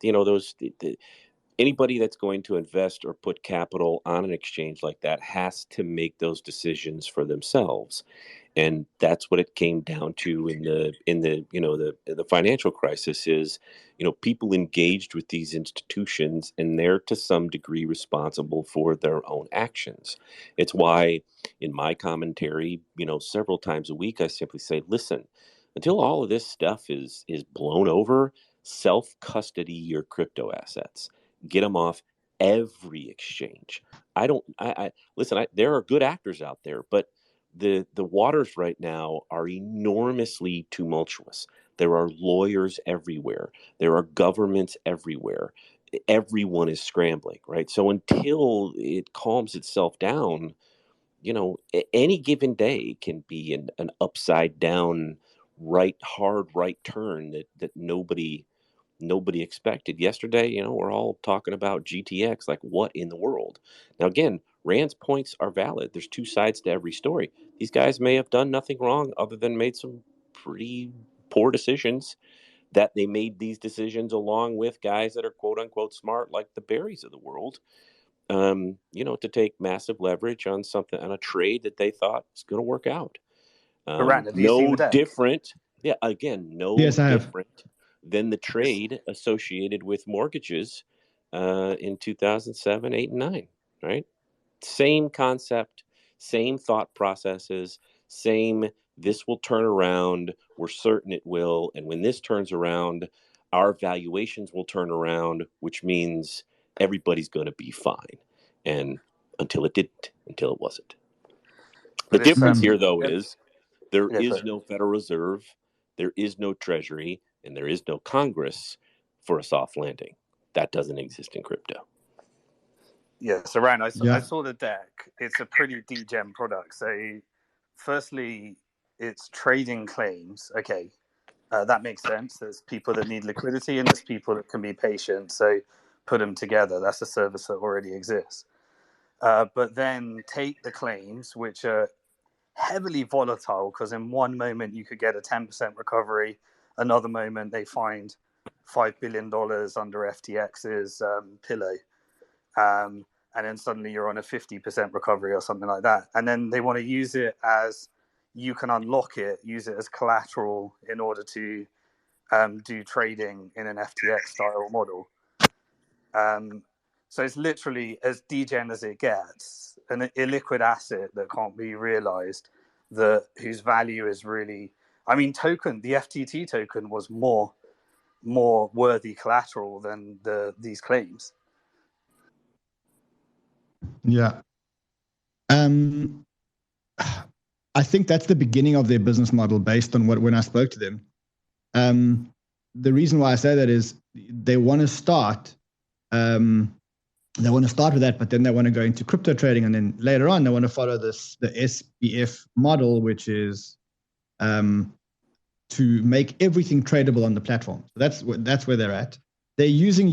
anybody that's going to invest or put capital on an exchange like that has to make those decisions for themselves. And that's what it came down to in the the financial crisis is, people engaged with these institutions, and they're to some degree responsible for their own actions. It's why in my commentary, several times a week, I simply say, listen, until all of this stuff is blown over, self-custody your crypto assets. Get them off every exchange. I listen, there are good actors out there, but the waters right now are enormously tumultuous. There are lawyers everywhere. There are governments everywhere. Everyone is scrambling, right? So until it calms itself down, any given day can be an upside down hard right turn that nobody expected. Yesterday, we're all talking about GTX, like what in the world? Now, again, Rand's points are valid. There's two sides to every story. These guys may have done nothing wrong other than made some pretty poor decisions. That they made these decisions along with guys that are quote unquote smart, like the Berries of the world, to take massive leverage on a trade that they thought was going to work out. Rand, have you seen the deck? Different. Yeah, again, no Yes, I have. different than the trade associated with mortgages in 2007, 8, and 9, right? Same concept, same thought processes, same, this will turn around, we're certain it will, and when this turns around, our valuations will turn around, which means everybody's going to be fine. And until it didn't, until it wasn't. The difference here, though, is there is no Federal Reserve, there is no Treasury, and there is no Congress for a soft landing. That doesn't exist in crypto. Yeah, so Rand, I saw the deck. It's a pretty degen product. So firstly, it's trading claims. Okay, that makes sense. There's people that need liquidity and there's people that can be patient. So put them together. That's a service that already exists. But then take the claims, which are heavily volatile, because in one moment you could get a 10% recovery, another moment they find $5 billion under FTX's pillow, and then suddenly you're on a 50% recovery or something like that. And then they want to use it as, you can unlock it, use it as collateral in order to do trading in an FTX style model. So it's literally as degen as it gets, an illiquid asset that can't be realized, whose value is really, the FTT token was more worthy collateral than these claims. Yeah. I think that's the beginning of their business model based on when I spoke to them. The reason why I say that is they want to start with that, but then they want to go into crypto trading, and then later on they want to follow the SBF model, which is to make everything tradable on the platform. So that's where they're at. They're using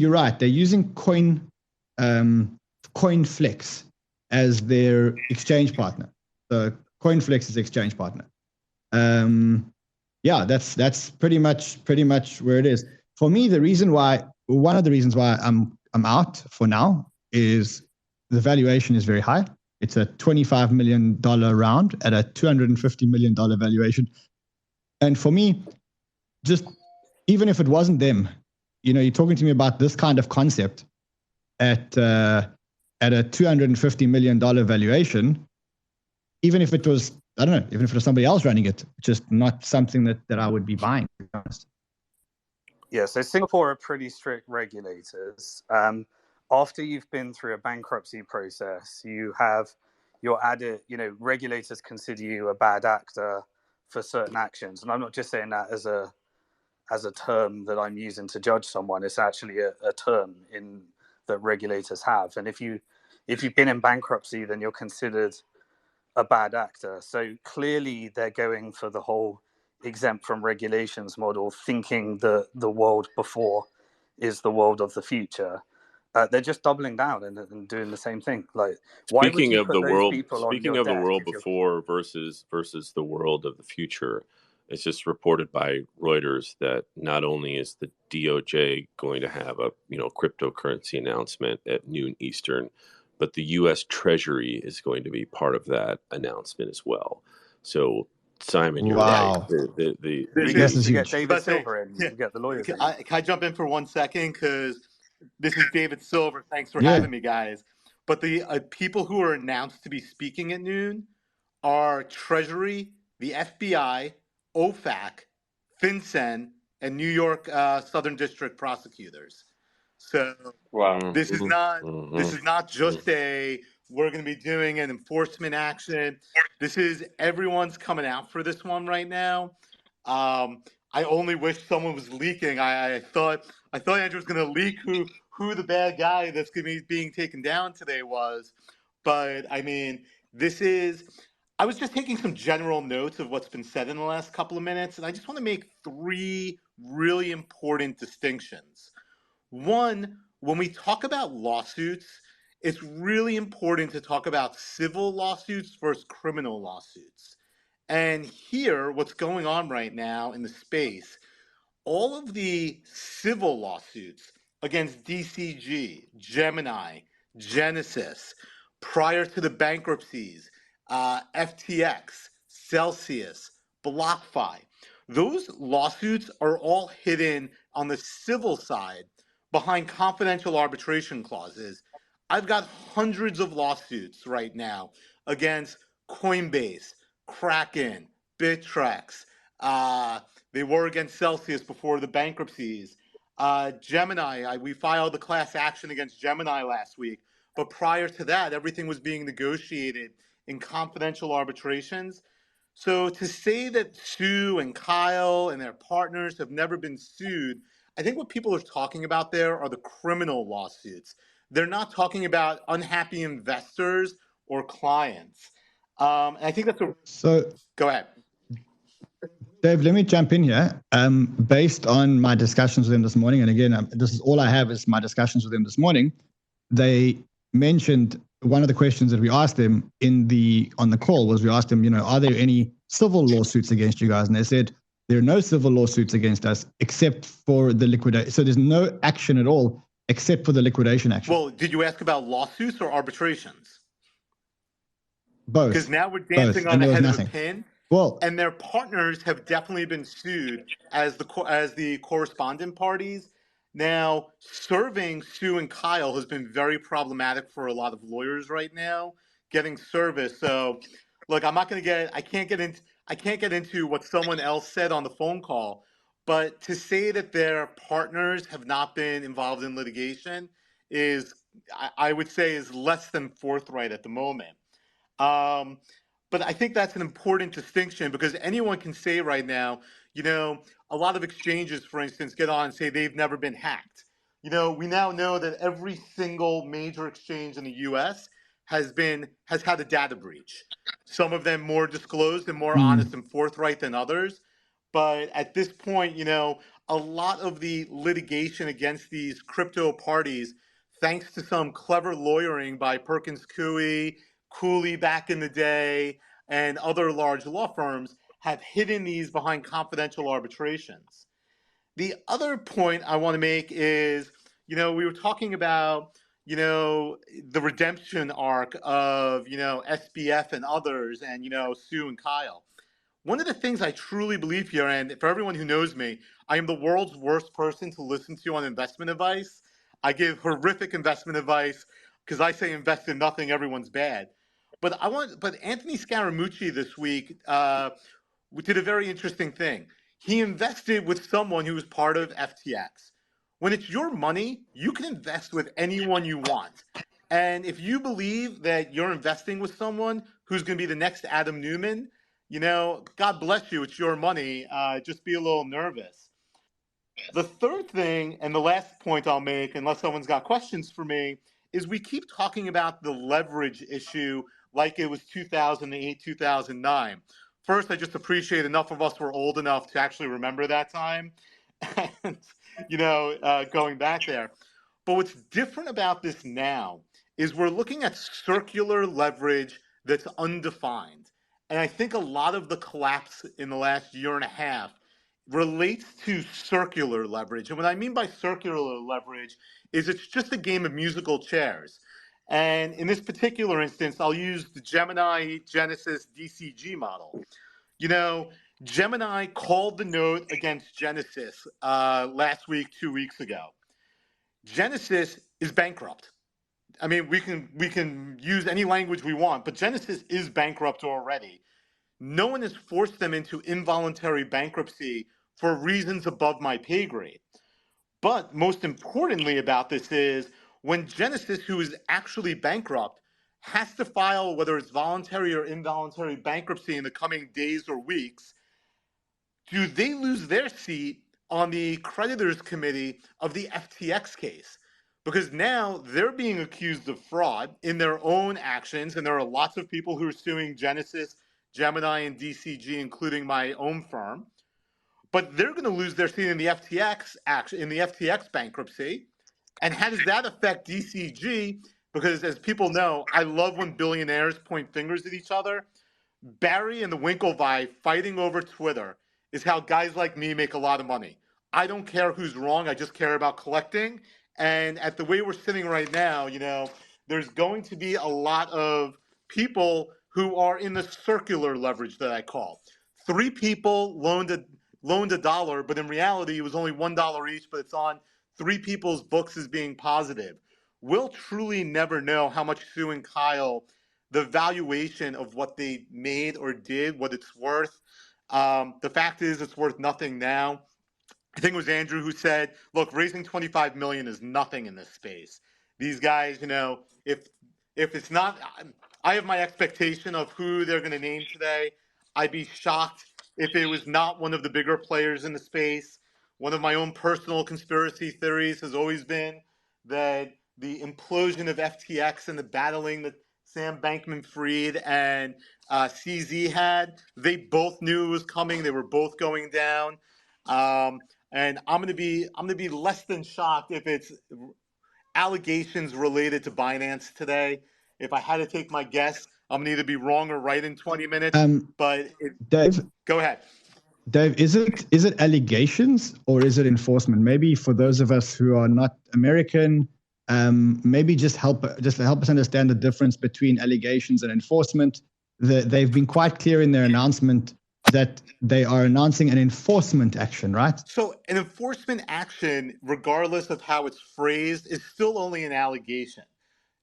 CoinFlex as their exchange partner. So CoinFlex is the exchange partner. That's pretty much where it is. For me, one of the reasons why I'm out for now is the valuation is very high. It's a $25 million round at a $250 million valuation. And for me, just even if it wasn't them, you're talking to me about this kind of concept at a $250 million valuation, even if it was, I don't know, even if it was somebody else running it, just not something that I would be buying, to be honest. Yeah, so Singapore are pretty strict regulators. After you've been through a bankruptcy process, you're added, regulators consider you a bad actor for certain actions. And I'm not just saying that as a term that I'm using to judge someone. It's actually a term that regulators have. And if you've been in bankruptcy, then you're considered a bad actor. So clearly they're going for the whole exempt from regulations model, thinking that the world before is the world of the future. They're just doubling down and doing the same thing. Like, why would you put those people on your deck? Speaking of the world before versus the world of the future, It's just reported by Reuters that not only is the DOJ going to have a cryptocurrency announcement at noon Eastern, but the U.S. Treasury is going to be part of that announcement as well. So, Simon, you're Wow. right. We This get is huge. David Silver in. We get the lawyers in. Can I jump in for 1 second? Because this is David Silver. Thanks for Yeah. having me, guys. But the people who are announced to be speaking at noon are Treasury, the FBI, OFAC, FinCEN, and New York Southern District prosecutors. So Wow. this is not just a we're going to be doing an enforcement action. This is everyone's coming out for this one right now. I only wish someone was leaking. I thought Andrew was going to leak who the bad guy that's going to be being taken down today was, but I mean, I was just taking some general notes of what's been said in the last couple of minutes, and I just want to make 3 really important distinctions. One, when we talk about lawsuits, it's really important to talk about civil lawsuits versus criminal lawsuits. And here, what's going on right now in the space, all of the civil lawsuits against DCG, Gemini, Genesis, prior to the bankruptcies, FTX, Celsius, BlockFi, those lawsuits are all hidden on the civil side behind confidential arbitration clauses. I've got hundreds of lawsuits right now against Coinbase, Kraken, Bittrex. They were against Celsius before the bankruptcies. Gemini, we filed the class action against Gemini last week. But prior to that, everything was being negotiated in confidential arbitrations. So to say that Sue and Kyle and their partners have never been sued, I think what people are talking about there are the criminal lawsuits. They're not talking about unhappy investors or clients. And I think that's So, go ahead. Dave, let me jump in here. Based on my discussions with them this morning, and again, this is all I have is my discussions with them this morning. They mentioned one of the questions that we asked them on the call was we asked them, are there any civil lawsuits against you guys? And they said there are no civil lawsuits against us except for the liquidation. So there's no action at all except for the liquidation action. Well, did you ask about lawsuits or arbitrations? Both. Because now we're dancing on the head of a pin. Well, and their partners have definitely been sued as the correspondent parties. Now, serving Sue and Kyle has been very problematic for a lot of lawyers right now, getting service. So, look, I can't get into what someone else said on the phone call, but to say that their partners have not been involved in litigation I would say, is less than forthright at the moment. But I think that's an important distinction because anyone can say right now, a lot of exchanges, for instance, get on and say they've never been hacked. We now know that every single major exchange in the U.S. has had a data breach. Some of them more disclosed and more honest and forthright than others. But at this point, a lot of the litigation against these crypto parties, thanks to some clever lawyering by Perkins Cooley back in the day, and other large law firms, have hidden these behind confidential arbitrations. The other point I want to make is, we were talking about, the redemption arc of, SBF and others and, Sue and Kyle. One of the things I truly believe here, and for everyone who knows me, I am the world's worst person to listen to on investment advice. I give horrific investment advice because I say invest in nothing, everyone's bad. But Anthony Scaramucci this week did a very interesting thing. He invested with someone who was part of FTX. When it's your money, you can invest with anyone you want. And if you believe that you're investing with someone who's going to be the next Adam Newman, God bless you, it's your money. Just be a little nervous. The third thing, and the last point I'll make, unless someone's got questions for me, is we keep talking about the leverage issue like it was 2008, 2009. First, I just appreciate enough of us were old enough to actually remember that time and, going back there. But what's different about this now is we're looking at circular leverage that's undefined. And I think a lot of the collapse in the last year and a half relates to circular leverage. And what I mean by circular leverage is it's just a game of musical chairs. And in this particular instance, I'll use the Gemini Genesis DCG model. You know, Gemini called the note against Genesis last week, 2 weeks ago. Genesis is bankrupt. I mean, we can use any language we want, but Genesis is bankrupt already. No one has forced them into involuntary bankruptcy for reasons above my pay grade. But most importantly about this is when Genesis, who is actually bankrupt, has to file whether it's voluntary or involuntary bankruptcy in the coming days or weeks, do they lose their seat on the creditors committee of the FTX case? Because now they're being accused of fraud in their own actions, and there are lots of people who are suing Genesis, Gemini, and DCG, including my own firm. But they're going to lose their seat in the FTX bankruptcy. And how does that affect DCG? Because as people know, I love when billionaires point fingers at each other. Barry and the Winklevi fighting over Twitter is how guys like me make a lot of money. I don't care who's wrong. I just care about collecting. And at the way we're sitting right now, you know, there's going to be a lot of people who are in the circular leverage that I call. 3 people loaned a dollar, but in reality, it was only $1 each, but it's on 3 people's books as being positive. We'll truly never know how much Sue and Kyle, the valuation of what they made or did, what it's worth. The fact is, it's worth nothing now. I think it was Andrew who said, look, raising 25 million is nothing in this space. These guys, you know, if it's not, I have my expectation of who they're going to name today. I'd be shocked if it was not one of the bigger players in the space. One of my own personal conspiracy theories has always been that the implosion of FTX and the battling that Sam Bankman-Fried and CZ had, they both knew it was coming. They were both going down. And I'm gonna be less than shocked if it's allegations related to Binance today. If I had to take my guess, I'm gonna either be wrong or right in 20 minutes. Dave, go ahead. Dave, is it allegations or is it enforcement? Maybe for those of us who are not American, maybe just help us understand the difference between allegations and enforcement. They've been quite clear in their announcement that they are announcing an enforcement action, right? So an enforcement action, regardless of how it's phrased, is still only an allegation.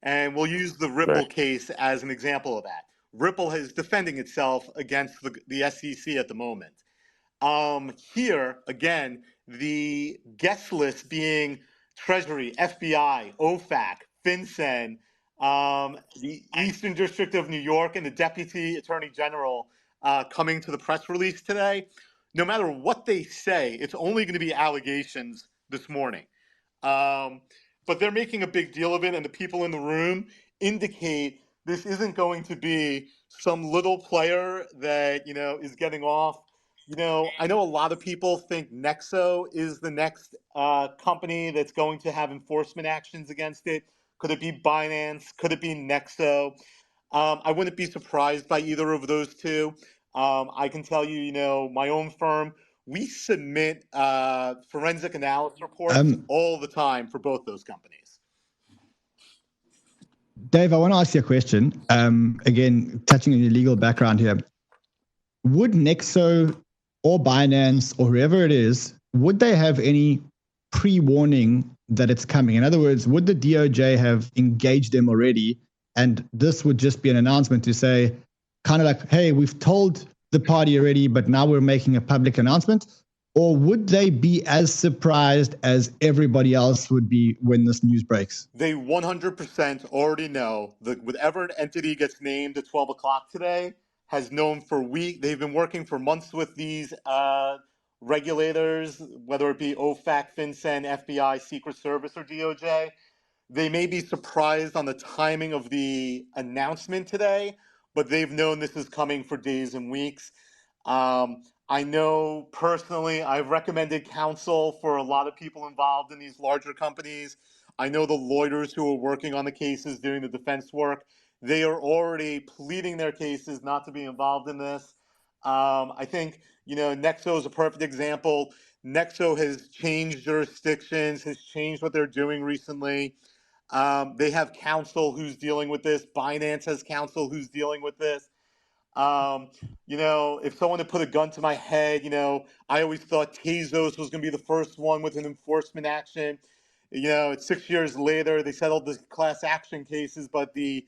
And we'll use the Ripple case as an example of that. Ripple is defending itself against the SEC at the moment. Here, again, the guest list being Treasury, FBI, OFAC, FinCEN, the Eastern District of New York, and the Deputy Attorney General coming to the press release today. No matter what they say, it's only going to be allegations this morning. But they're making a big deal of it, and the people in the room indicate this isn't going to be some little player that, you know, is getting off. You know, I know a lot of people think Nexo is the next company that's going to have enforcement actions against it. Could it be Binance? Could it be Nexo? I wouldn't be surprised by either of those two. I can tell you, you know, my own firm, we submit forensic analysis reports all the time for both those companies. Dave, I want to ask you a question. Again, touching on your legal background here. Would Nexo or Binance or whoever it is, would they have any pre-warning that it's coming? In other words, would the DOJ have engaged them already? And this would just be an announcement to say, kind of like, hey, we've told the party already, but now we're making a public announcement? Or would they be as surprised as everybody else would be when this news breaks? They 100% already know that whatever entity gets named at 12 o'clock today has known for weeks. They've been working for months with these regulators, whether it be OFAC, FinCEN, FBI, Secret Service, or DOJ. They may be surprised on the timing of the announcement today, but they've known this is coming for days and weeks. I know personally, I've recommended counsel for a lot of people involved in these larger companies. I know the lawyers who are working on the cases doing the defense work. They are already pleading their cases not to be involved in this. I think, Nexo is a perfect example. Nexo has changed jurisdictions, has changed what they're doing recently. They have counsel who's dealing with this. Binance has counsel who's dealing with this. If someone had put a gun to my head, I always thought Tezos was going to be the first one with an enforcement action. It's 6 years later, they settled the class action cases, but the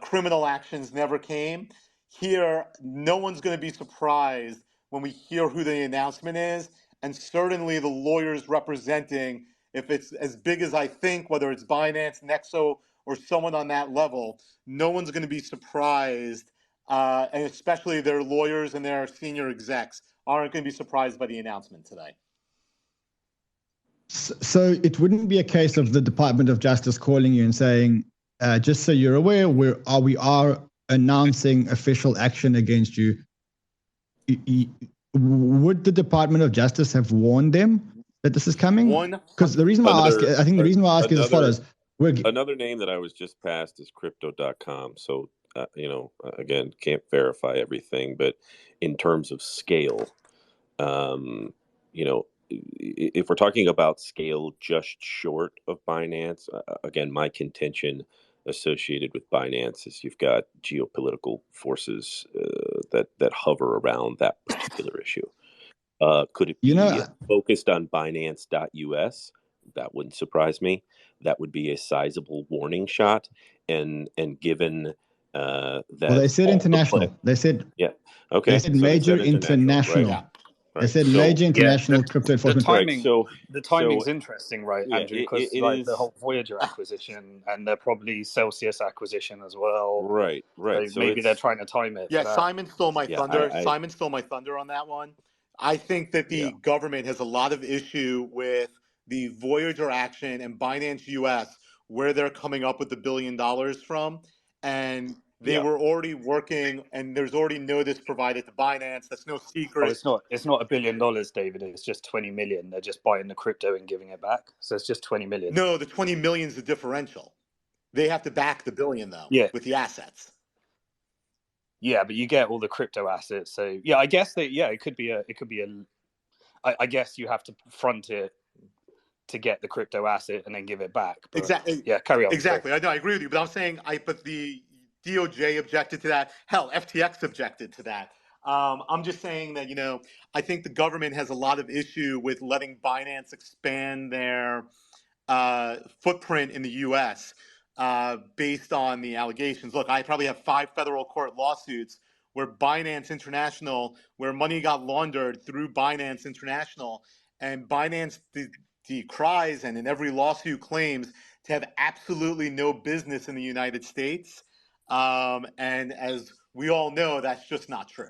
criminal actions never came. Here, no one's going to be surprised when we hear who the announcement is, and certainly the lawyers representing, if it's as big as I think, whether it's Binance, Nexo, or someone on that level, no one's going to be surprised, and especially their lawyers and their senior execs aren't going to be surprised by the announcement today. So it wouldn't be a case of the Department of Justice calling you and saying, just so you're aware, we are announcing official action against you. Would the Department of Justice have warned them that this is coming? Because the reason why I ask is as follows. Another name that I was just passed is crypto.com. So, again, can't verify everything, but in terms of scale, if we're talking about scale just short of Binance, again, my contention associated with Binance is you've got geopolitical forces that hover around that particular issue. Could it be focused on Binance.us? That wouldn't surprise me. That would be a sizable warning shot. And given that, well, they said international. They said They said major international. Right? They said major international crypto enforcement. The timing's interesting, right, Andrew? Because the whole Voyager acquisition, and they're probably Celsius acquisition as well. Right. So maybe they're trying to time it. Yeah, Simon stole my thunder. Simon stole my thunder on that one. I think that the government has a lot of issue with the Voyager action and Binance US, where they're coming up with the $1 billion from, and they were already working, and there's already notice provided to Binance. That's no secret. Oh, it's not $1 billion, David. It's just 20 million. They're just buying the crypto and giving it back. So it's just 20 million. No, the 20 million is the differential. They have to back the $1 billion though. With the assets. Yeah, but you get all the crypto assets. So I guess that it could be a. I guess you have to front it to get the crypto asset and then give it back. But, exactly. Yeah, carry on. Exactly. I know. I agree with you, but I'm saying but the DOJ objected to that. Hell, FTX objected to that. I'm just saying that, I think the government has a lot of issue with letting Binance expand their footprint in the U.S. Based on the allegations. Look, I probably have 5 federal court lawsuits where Binance International, where money got laundered through Binance International, and Binance decries and in every lawsuit claims to have absolutely no business in the United States. And as we all know, that's just not true.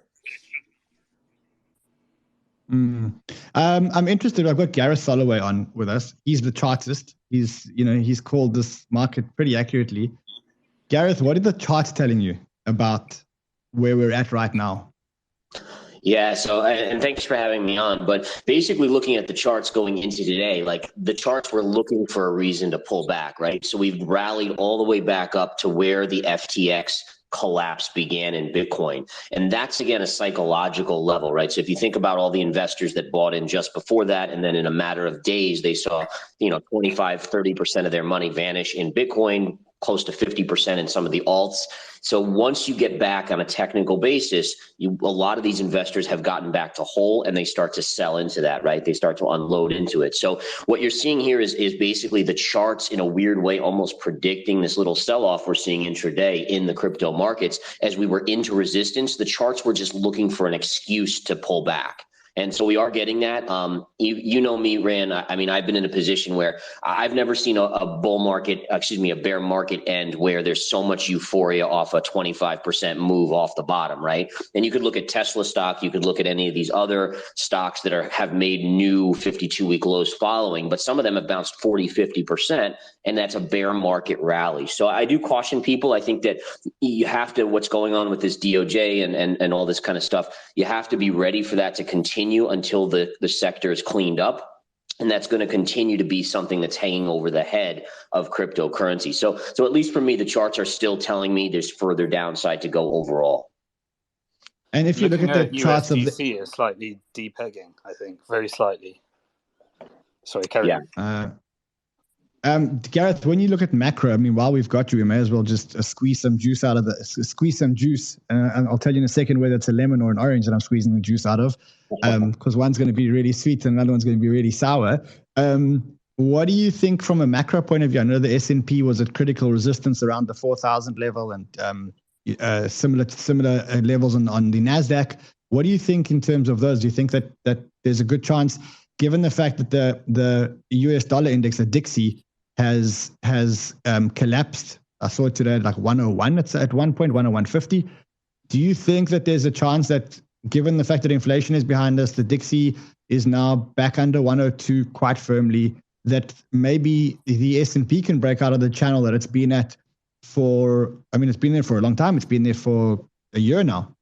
I'm interested. I've got Gareth Soloway on with us. He's the chartist. He's called this market pretty accurately. Gareth, what are the charts telling you about where we're at right now? Yeah, so, and thanks for having me on. But basically looking at the charts going into today, like the charts were looking for a reason to pull back, right? So we've rallied all the way back up to where the FTX collapse began in Bitcoin. And that's, again, a psychological level, right? So if you think about all the investors that bought in just before that, and then in a matter of days, they saw, 25, 30% of their money vanish in Bitcoin, close to 50% in some of the alts. So once you get back on a technical basis, a lot of these investors have gotten back to whole, and they start to sell into that, right? They start to unload into it. So what you're seeing here is basically the charts in a weird way, almost predicting this little sell-off we're seeing intraday in the crypto markets. As we were into resistance, the charts were just looking for an excuse to pull back. And so we are getting that. You know me, Ran. I mean, I've been in a position where I've never seen a bear market end where there's so much euphoria off a 25% move off the bottom, right? And you could look at Tesla stock, you could look at any of these other stocks that have made new 52-week lows following, but some of them have bounced 40, 50%, and that's a bear market rally. So I do caution people. I think that you have to, what's going on with this DOJ and all this kind of stuff, you have to be ready for that to continue until the sector is cleaned up. And that's going to continue to be something that's hanging over the head of cryptocurrency. So at least for me, the charts are still telling me there's further downside to go overall. And if you look at the charts of USDC is slightly depegging, I think, very slightly. Sorry, carry on. Gareth, when you look at macro, I mean, while we've got you, we may as well just squeeze some juice. And I'll tell you in a second whether it's a lemon or an orange that I'm squeezing the juice out of, because one's going to be really sweet and another one's going to be really sour. What do you think from a macro point of view? I know the S&P was at critical resistance around the 4,000 level, and similar levels on the NASDAQ. What do you think in terms of those? Do you think that there's a good chance, given the fact that the US dollar index, the Dixie, has collapsed? I saw it today at like 101. It's at one point 101.50. Do you think that there's a chance that, given the fact that inflation is behind us, the Dixie is now back under 102 quite firmly, that maybe the S&P can break out of the channel that it's been at for, I mean, it's been there for a long time. It's been there for a year now.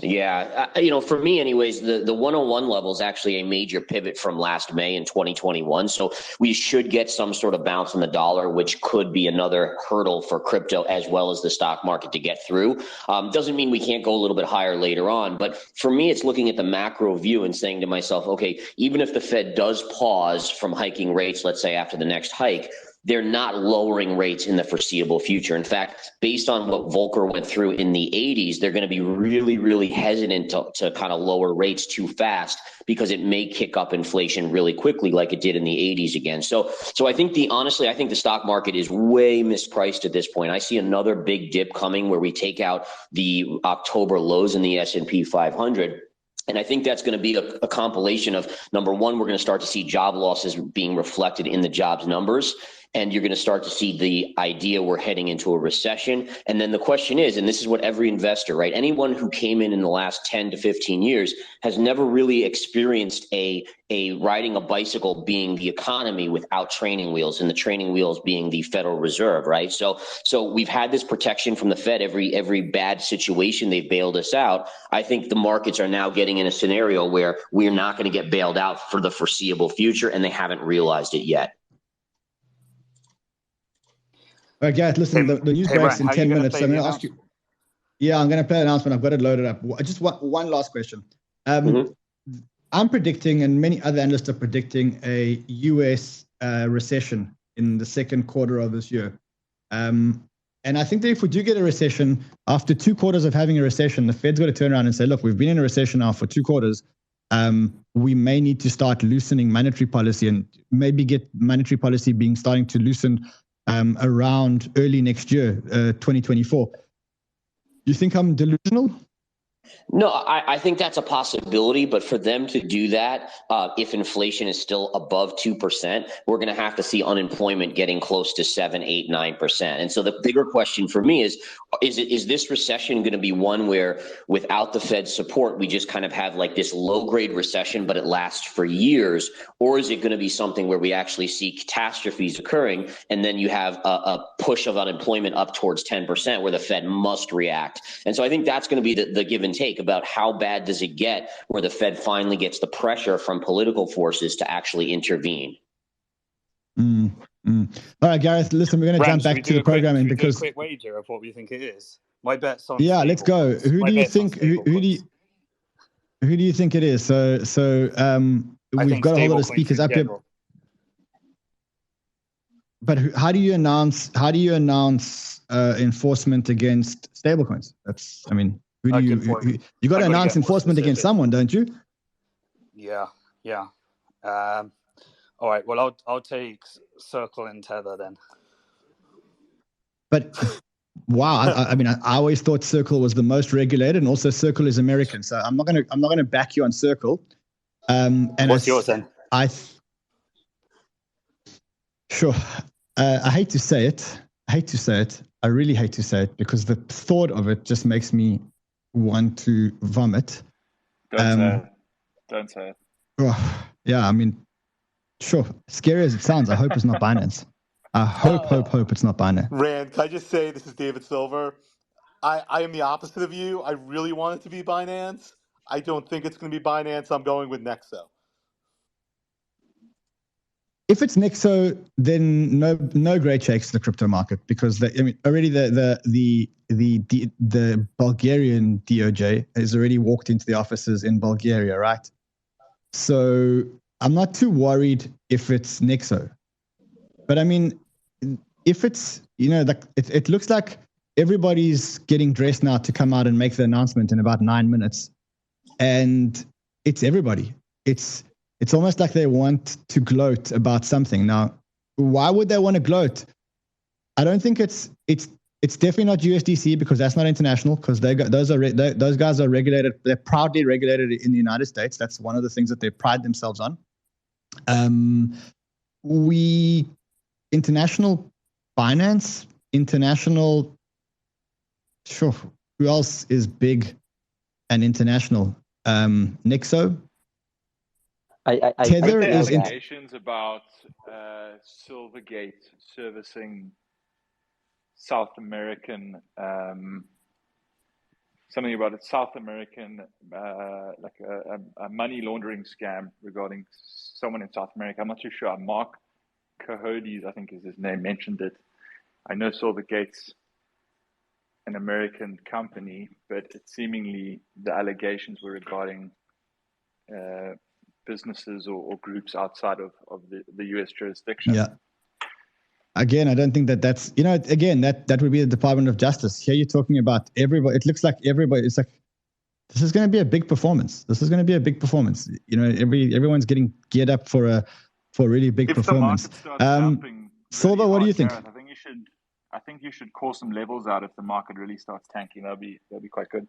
Yeah. For me anyways, the 101 level is actually a major pivot from last May in 2021. So we should get some sort of bounce in the dollar, which could be another hurdle for crypto as well as the stock market to get through. Doesn't mean we can't go a little bit higher later on. But for me, it's looking at the macro view and saying to myself, okay, even if the Fed does pause from hiking rates, let's say after the next hike, they're not lowering rates in the foreseeable future. In fact, based on what Volcker went through in the 80s, they're going to be really, really hesitant to kind of lower rates too fast, because it may kick up inflation really quickly like it did in the 80s again. So I think honestly, I think the stock market is way mispriced at this point. I see another big dip coming where we take out the October lows in the S&P 500. And I think that's going to be a compilation of, number one, we're going to start to see job losses being reflected in the jobs numbers. And you're going to start to see the idea we're heading into a recession. And then the question is, and this is what every investor, right? Anyone who came in the last 10 to 15 years has never really experienced a riding a bicycle being the economy without training wheels, and the training wheels being the Federal Reserve, right? So we've had this protection from the Fed. Every bad situation, they've bailed us out. I think the markets are now getting in a scenario where we're not going to get bailed out for the foreseeable future, and they haven't realized it yet. All right, Gareth, listen, the news breaks in 10 minutes. So I'm going to ask you. Yeah, I'm going to play an announcement. I've got it loaded up. Just one last question. I'm predicting, and many other analysts are predicting, a US recession in the second quarter of this year. And I think that if we do get a recession, after 2 quarters of having a recession, the Fed's got to turn around and say, look, we've been in a recession now for 2 quarters. We may need to start loosening monetary policy, and maybe get monetary policy starting to loosen around early next year, 2024. You think I'm delusional? No, I think that's a possibility, but for them to do that, if inflation is still above 2%, we're going to have to see unemployment getting close to 7, 8, 9%. And so the bigger question for me is this recession going to be one where, without the Fed's support, we just kind of have like this low-grade recession, but it lasts for years? Or is it going to be something where we actually see catastrophes occurring, and then you have a push of unemployment up towards 10%, where the Fed must react? And so I think that's going to be the give and take about how bad does it get where the Fed finally gets the pressure from political forces to actually intervene. All right, Gareth, listen, we're going to jump back to the programming because a quick wager of what we think it is. My bet's on. Yeah, let's go. Who do you think? Who do you think it is? So we've got a whole lot of speakers up here. But how do you announce enforcement against stablecoins? You got to announce enforcement against someone, don't you? Yeah. All right. Well, I'll take Circle and Tether then. But wow, I always thought Circle was the most regulated, and also Circle is American. So I'm not gonna back you on Circle. And what's yours then? Sure. I hate to say it. I really hate to say it, because the thought of it just makes me want to vomit. Don't say it. Oh, yeah, sure. Scary as it sounds, I hope it's not Binance. I hope it's not Binance. Rand, can I just say, this is David Silver. I am the opposite of you. I really want it to be Binance. I don't think it's going to be Binance. I'm going with Nexo. if it's Nexo, then no great shakes to the crypto market, because already the Bulgarian DOJ has already walked into the offices in Bulgaria, right? So I'm not too worried if it's Nexo. But I mean, if it's, it looks like everybody's getting dressed now to come out and make the announcement in about 9 minutes. And it's everybody. It's almost like they want to gloat about something. Now, why would they want to gloat? I don't think it's definitely not USDC, because that's not international, because those guys are regulated. They're proudly regulated in the United States. That's one of the things that they pride themselves on. International finance, international, sure. Who else is big and international? Nexo. Tether is allegations about Silvergate servicing South American, something about a South American, like a money laundering scam regarding someone in South America. I'm not too sure. Mark Cohodes, I think is his name, mentioned it. I know Silvergate's an American company, but seemingly the allegations were regarding businesses or groups outside of the U.S. jurisdiction. Yeah. Again, I don't think that's, again, that would be the Department of Justice. Here you're talking about everybody. It looks like everybody, it's like, this is going to be a big performance. Everyone's getting geared up for a really big performance. Silva, what do you think? I think you should call some levels out if the market really starts tanking. That'll be quite good.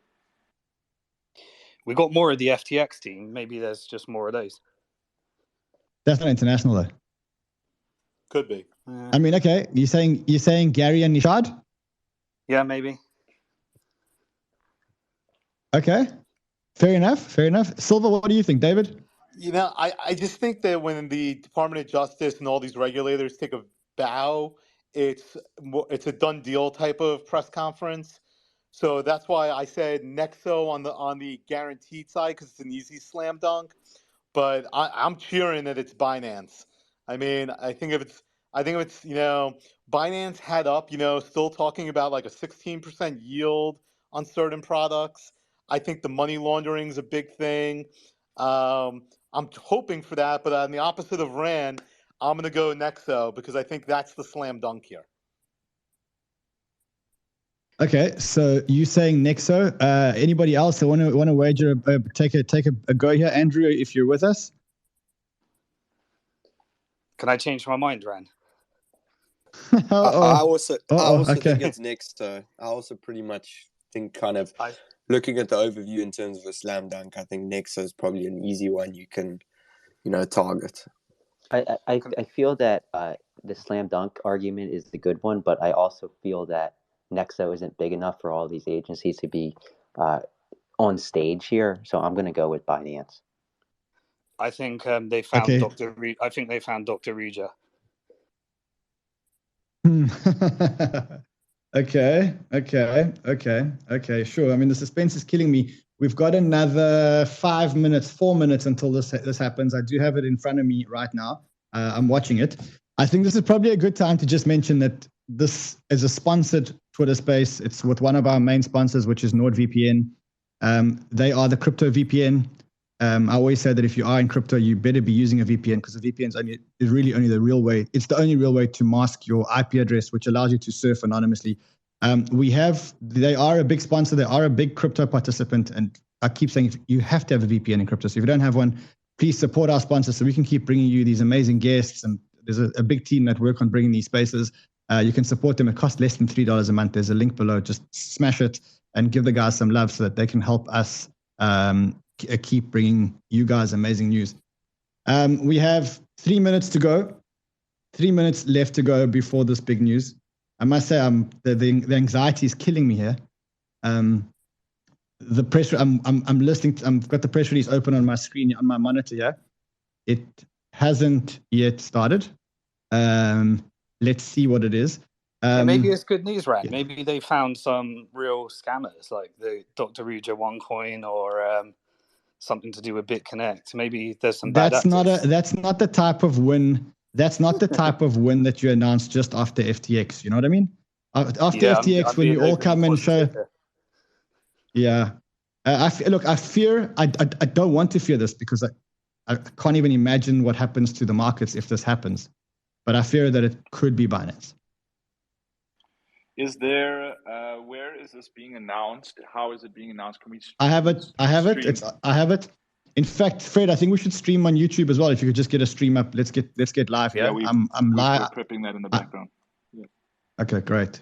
We got more of the FTX team. Maybe there's just more of those. That's not international though. Could be. I mean, okay. You're saying Gary and Nishad? Yeah, maybe. Okay. Fair enough. Silva, what do you think, David? I just think that when the Department of Justice and all these regulators take a bow, it's a done deal type of press conference. So that's why I said Nexo on the guaranteed side, because it's an easy slam dunk. But I'm cheering that it's Binance. I mean, I think if it's Binance had up, still talking about like a 16% yield on certain products. I think the money laundering is a big thing. I'm hoping for that, but on the opposite of Rand, I'm going to go Nexo, because I think that's the slam dunk here. Okay, so you saying Nexo? Anybody else that want to wager? Take a go here, Andrew, if you're with us. Can I change my mind, Rand? I also okay. think it's Nexo. I also pretty much think looking at the overview in terms of a slam dunk, I think Nexo is probably an easy one you can, target. I feel that the slam dunk argument is the good one, but I also feel that Nexo isn't big enough for all these agencies to be on stage here. So I'm going to go with Binance. I think they found Dr. I think they found Dr. Rija. Okay, sure. I mean, the suspense is killing me. We've got another 4 minutes until this happens. I do have it in front of me right now. I'm watching it. I think this is probably a good time to just mention that this is a sponsored Twitter space. It's with one of our main sponsors, which is NordVPN. They are the crypto VPN. I always say that if you are in crypto, you better be using a VPN, because the VPN is really only the real way. It's the only real way to mask your IP address, which allows you to surf anonymously. They are a big sponsor. They are a big crypto participant. And I keep saying you have to have a VPN in crypto. So if you don't have one, please support our sponsors so we can keep bringing you these amazing guests. And there's a big team that work on bringing these spaces. You can support them. It costs less than $3 a month. There's a link below. Just smash it and give the guys some love so that they can help us keep bringing you guys amazing news. We have 3 minutes to go. 3 minutes left to go before this big news. I must say, the anxiety is killing me here. The press. I'm listening. I've got the press release open on my screen on my monitor here. It hasn't yet started. Let's see what it is. Maybe it's good news, Rand. Yeah. Maybe they found some real scammers like the Dr. Rija OneCoin or something to do with BitConnect. Maybe there's some bad actors. That's not the type of win that's not the type of win that you announce just after FTX. You know what I mean? After FTX, when you all come and show. Yeah. Look, I fear, I don't want to fear this because I can't even imagine what happens to the markets if this happens. But I fear that it could be Binance. Is there, where is this being announced? How is it being announced? Can we I have it. I have it. In fact, Fred, I think we should stream on YouTube as well. If you could just get a stream up, let's get live here. Yeah, I'm live. We're prepping that in the background. Yeah. Okay, great.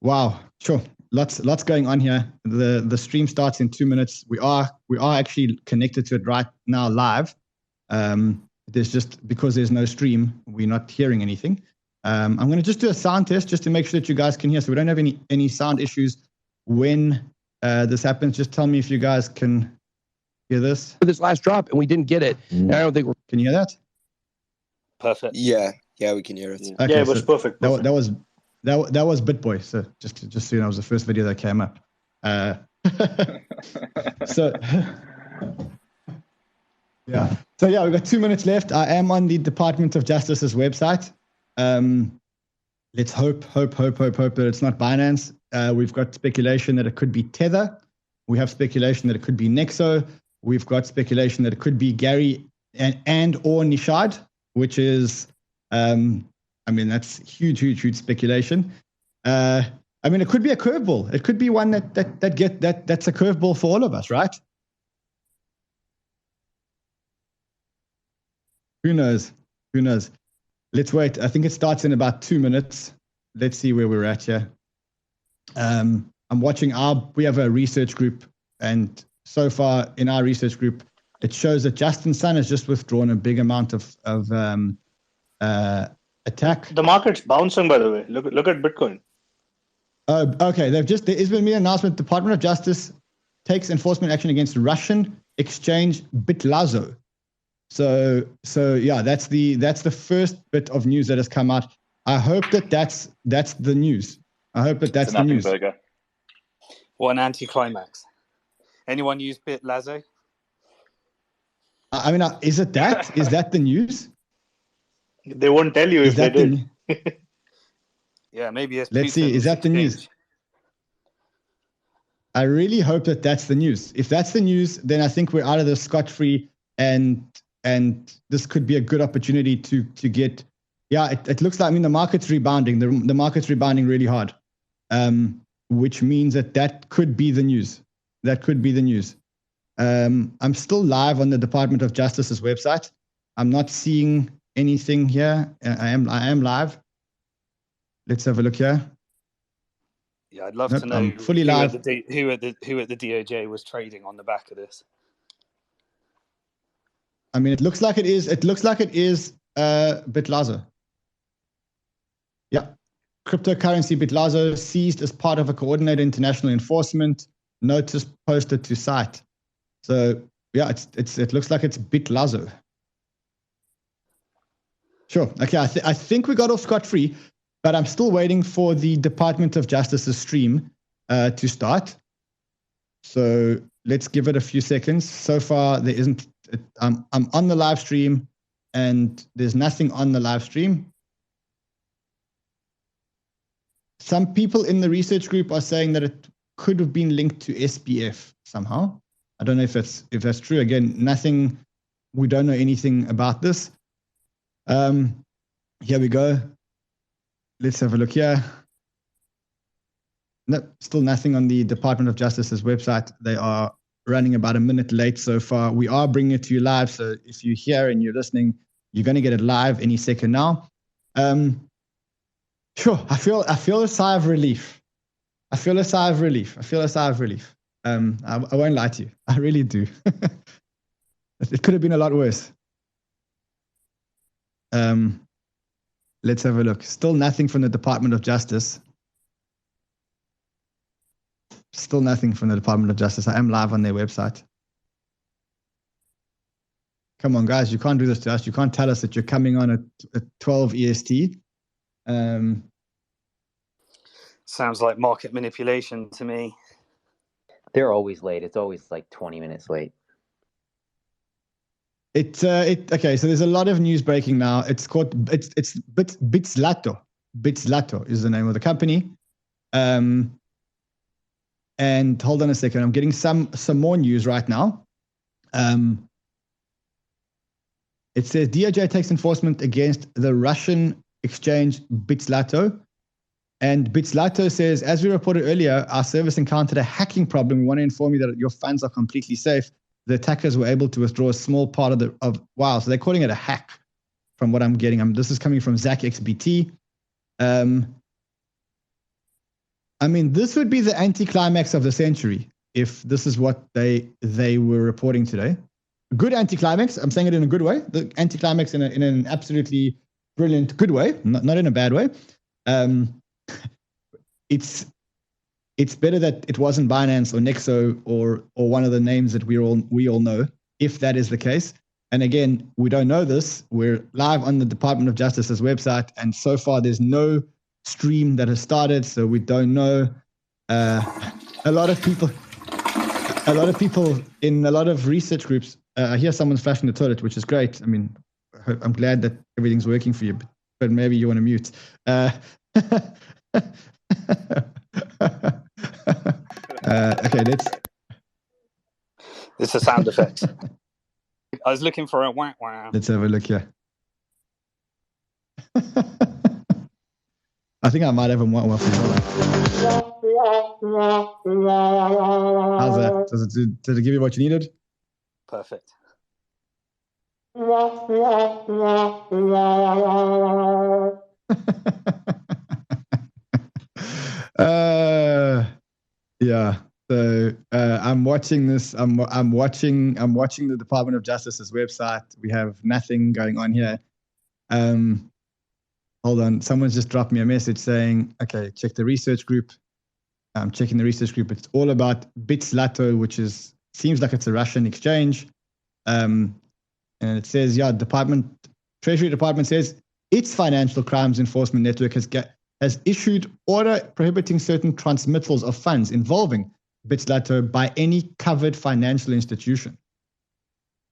Wow, sure. Lots going on here. The stream starts in 2 minutes. We are actually connected to it right now live. There's just because there's no stream, we're not hearing anything. I'm going to just do a sound test just to make sure that you guys can hear, so we don't have any sound issues when this happens. Just tell me if you guys can hear this. For this last drop, and we didn't get it. And I don't think Can you hear that? Perfect. Yeah, we can hear it. Okay, yeah, it was perfect. That was BitBoy. So just so you know, it was the first video that came up. So yeah. So yeah, we've got 2 minutes left. I am on the Department of Justice's website. Let's hope that it's not Binance. We've got speculation that it could be Tether. We have speculation that it could be Nexo. We've got speculation that it could be Gary and or Nishad, which is, that's huge speculation. It could be a curveball. It could be one that's a curveball for all of us, right? Who knows? Let's wait. I think it starts in about 2 minutes. Let's see where we're at here. I'm watching we have a research group, and so far in our research group, it shows that Justin Sun has just withdrawn a big amount of attack. The market's bouncing, by the way. Look at Bitcoin. Okay. There has been an announcement. Department of Justice takes enforcement action against Russian exchange Bitzlato. So yeah, that's the first bit of news that has come out. I hope that's the news. I hope that's the news. Burger. What an anticlimax. Anyone use Bitzlato? Is it that? Is that the news? They won't tell you if they did. Yeah, maybe it's. Let's see. Is that the news? I really hope that's the news. If that's the news, then I think we're out of the scot-free, and this could be a good opportunity to get. Yeah, it looks like. The market's rebounding. The market's rebounding really hard, which means that could be the news. That could be the news. I'm still live on the Department of Justice's website. I'm not seeing anything here. I am live. Let's have a look here. Yeah, I'd love to know fully live. Who at the DOJ was trading on the back of this. It looks like it is. It looks like it is Bitzlato. Yeah, cryptocurrency Bitzlato seized as part of a coordinated international enforcement notice posted to site. So yeah, it looks like it's Bitzlato. Sure. Okay, I think we got off scot-free, but I'm still waiting for the Department of Justice's stream to start. So let's give it a few seconds. So far, there isn't. I'm on the live stream, and there's nothing on the live stream. Some people in the research group are saying that it could have been linked to SBF somehow. I don't know if that's true. Again, nothing. We don't know anything about this. Here we go. Let's have a look here. No, still nothing on the Department of Justice's website. They are running about a minute late so far. We are bringing it to you live, so if you're here and you're listening, you're going to get it live any second now. Sure, I feel a sigh of relief. I won't lie to you. I really do. It could have been a lot worse. Let's have a look. Still nothing from the Department of Justice. Still nothing from the Department of Justice. I am live on their website. Come on, guys. You can't do this to us. You can't tell us that you're coming on at 12 EST. Sounds like market manipulation to me. They're always late. It's always like 20 minutes late. Okay, so there's a lot of news breaking now. It's called Bitzlato. Bitzlato is the name of the company. And hold on a second, I'm getting some more news right now. It says DOJ takes enforcement against the Russian exchange Bitzlato. And Bitzlato says, as we reported earlier, our service encountered a hacking problem. We want to inform you that your funds are completely safe. The attackers were able to withdraw a small part wow. So they're calling it a hack from what I'm getting. This is coming from ZachXBT. I mean, this would be the anticlimax of the century if this is what they were reporting today. Good anticlimax. I'm saying it in a good way. The anticlimax in an absolutely brilliant good way, not in a bad way. It's better that it wasn't Binance or Nexo or one of the names that we all know, if that is the case. And again, we don't know this. We're live on the Department of Justice's website, and so far there's no stream that has started, so we don't know. A lot of people in a lot of research groups. I hear someone's flashing the toilet, which is great. I mean, I'm glad that everything's working for you, but maybe you want to mute. Okay, It's a sound effect. I was looking for a wah wah. Let's have a look here. I think I might have a wah wah. How's that? Does it give you what you needed? Perfect. Yeah. So I'm watching this. I'm watching the Department of Justice's website. We have nothing going on here. Hold on. Someone's just dropped me a message saying, "Okay, check the research group." I'm checking the research group. It's all about Bitzlato, which seems like it's a Russian exchange. And it says, Treasury Department says its financial crimes enforcement network has issued order prohibiting certain transmittals of funds involving Bitzlato by any covered financial institution.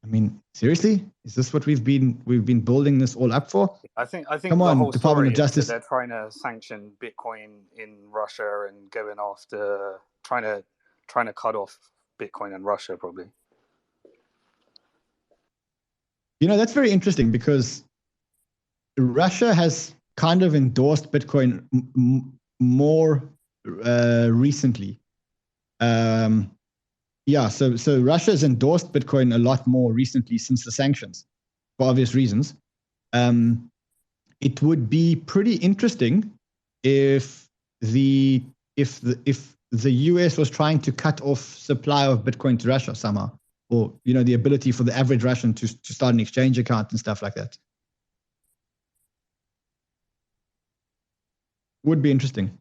I mean, seriously, is this what we've been building this all up for? I think Come on, the whole Department of Justice. They're trying to sanction Bitcoin in Russia and going after trying to cut off Bitcoin in Russia, probably. That's very interesting because Russia has kind of endorsed Bitcoin more recently. So Russia has endorsed Bitcoin a lot more recently since the sanctions, for obvious reasons. It would be pretty interesting if the US was trying to cut off supply of Bitcoin to Russia somehow, or the ability for the average Russian to start an exchange account and stuff like that. Would be interesting.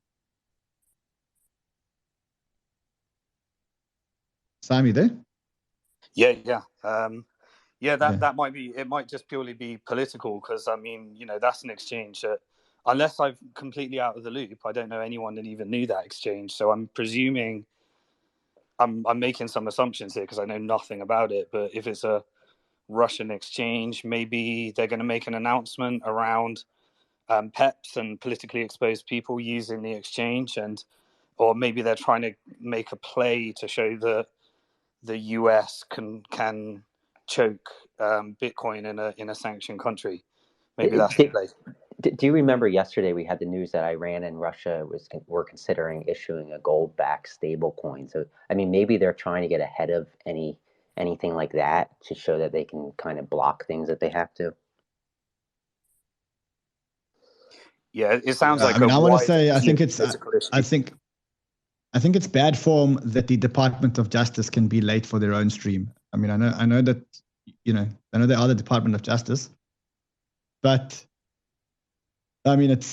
Sam, you there? Yeah. That might be. It might just purely be political because I mean, that's an exchange that, unless I'm completely out of the loop, I don't know anyone that even knew that exchange. So I'm presuming, I'm making some assumptions here because I know nothing about it. But if it's a Russian exchange, maybe they're going to make an announcement around PEPs and politically exposed people using the exchange, or maybe they're trying to make a play to show that the US can choke Bitcoin in a sanctioned country. Maybe that's the play. Do you remember yesterday we had the news that Iran and Russia were considering issuing a gold-backed stable coin? So I mean, maybe they're trying to get ahead of anything like that to show that they can kind of block things that they have to. Yeah, it sounds like. I mean, I want to say, I think it's bad form that the Department of Justice can be late for their own stream. I mean, I know that I know they are the Department of Justice, but I mean, it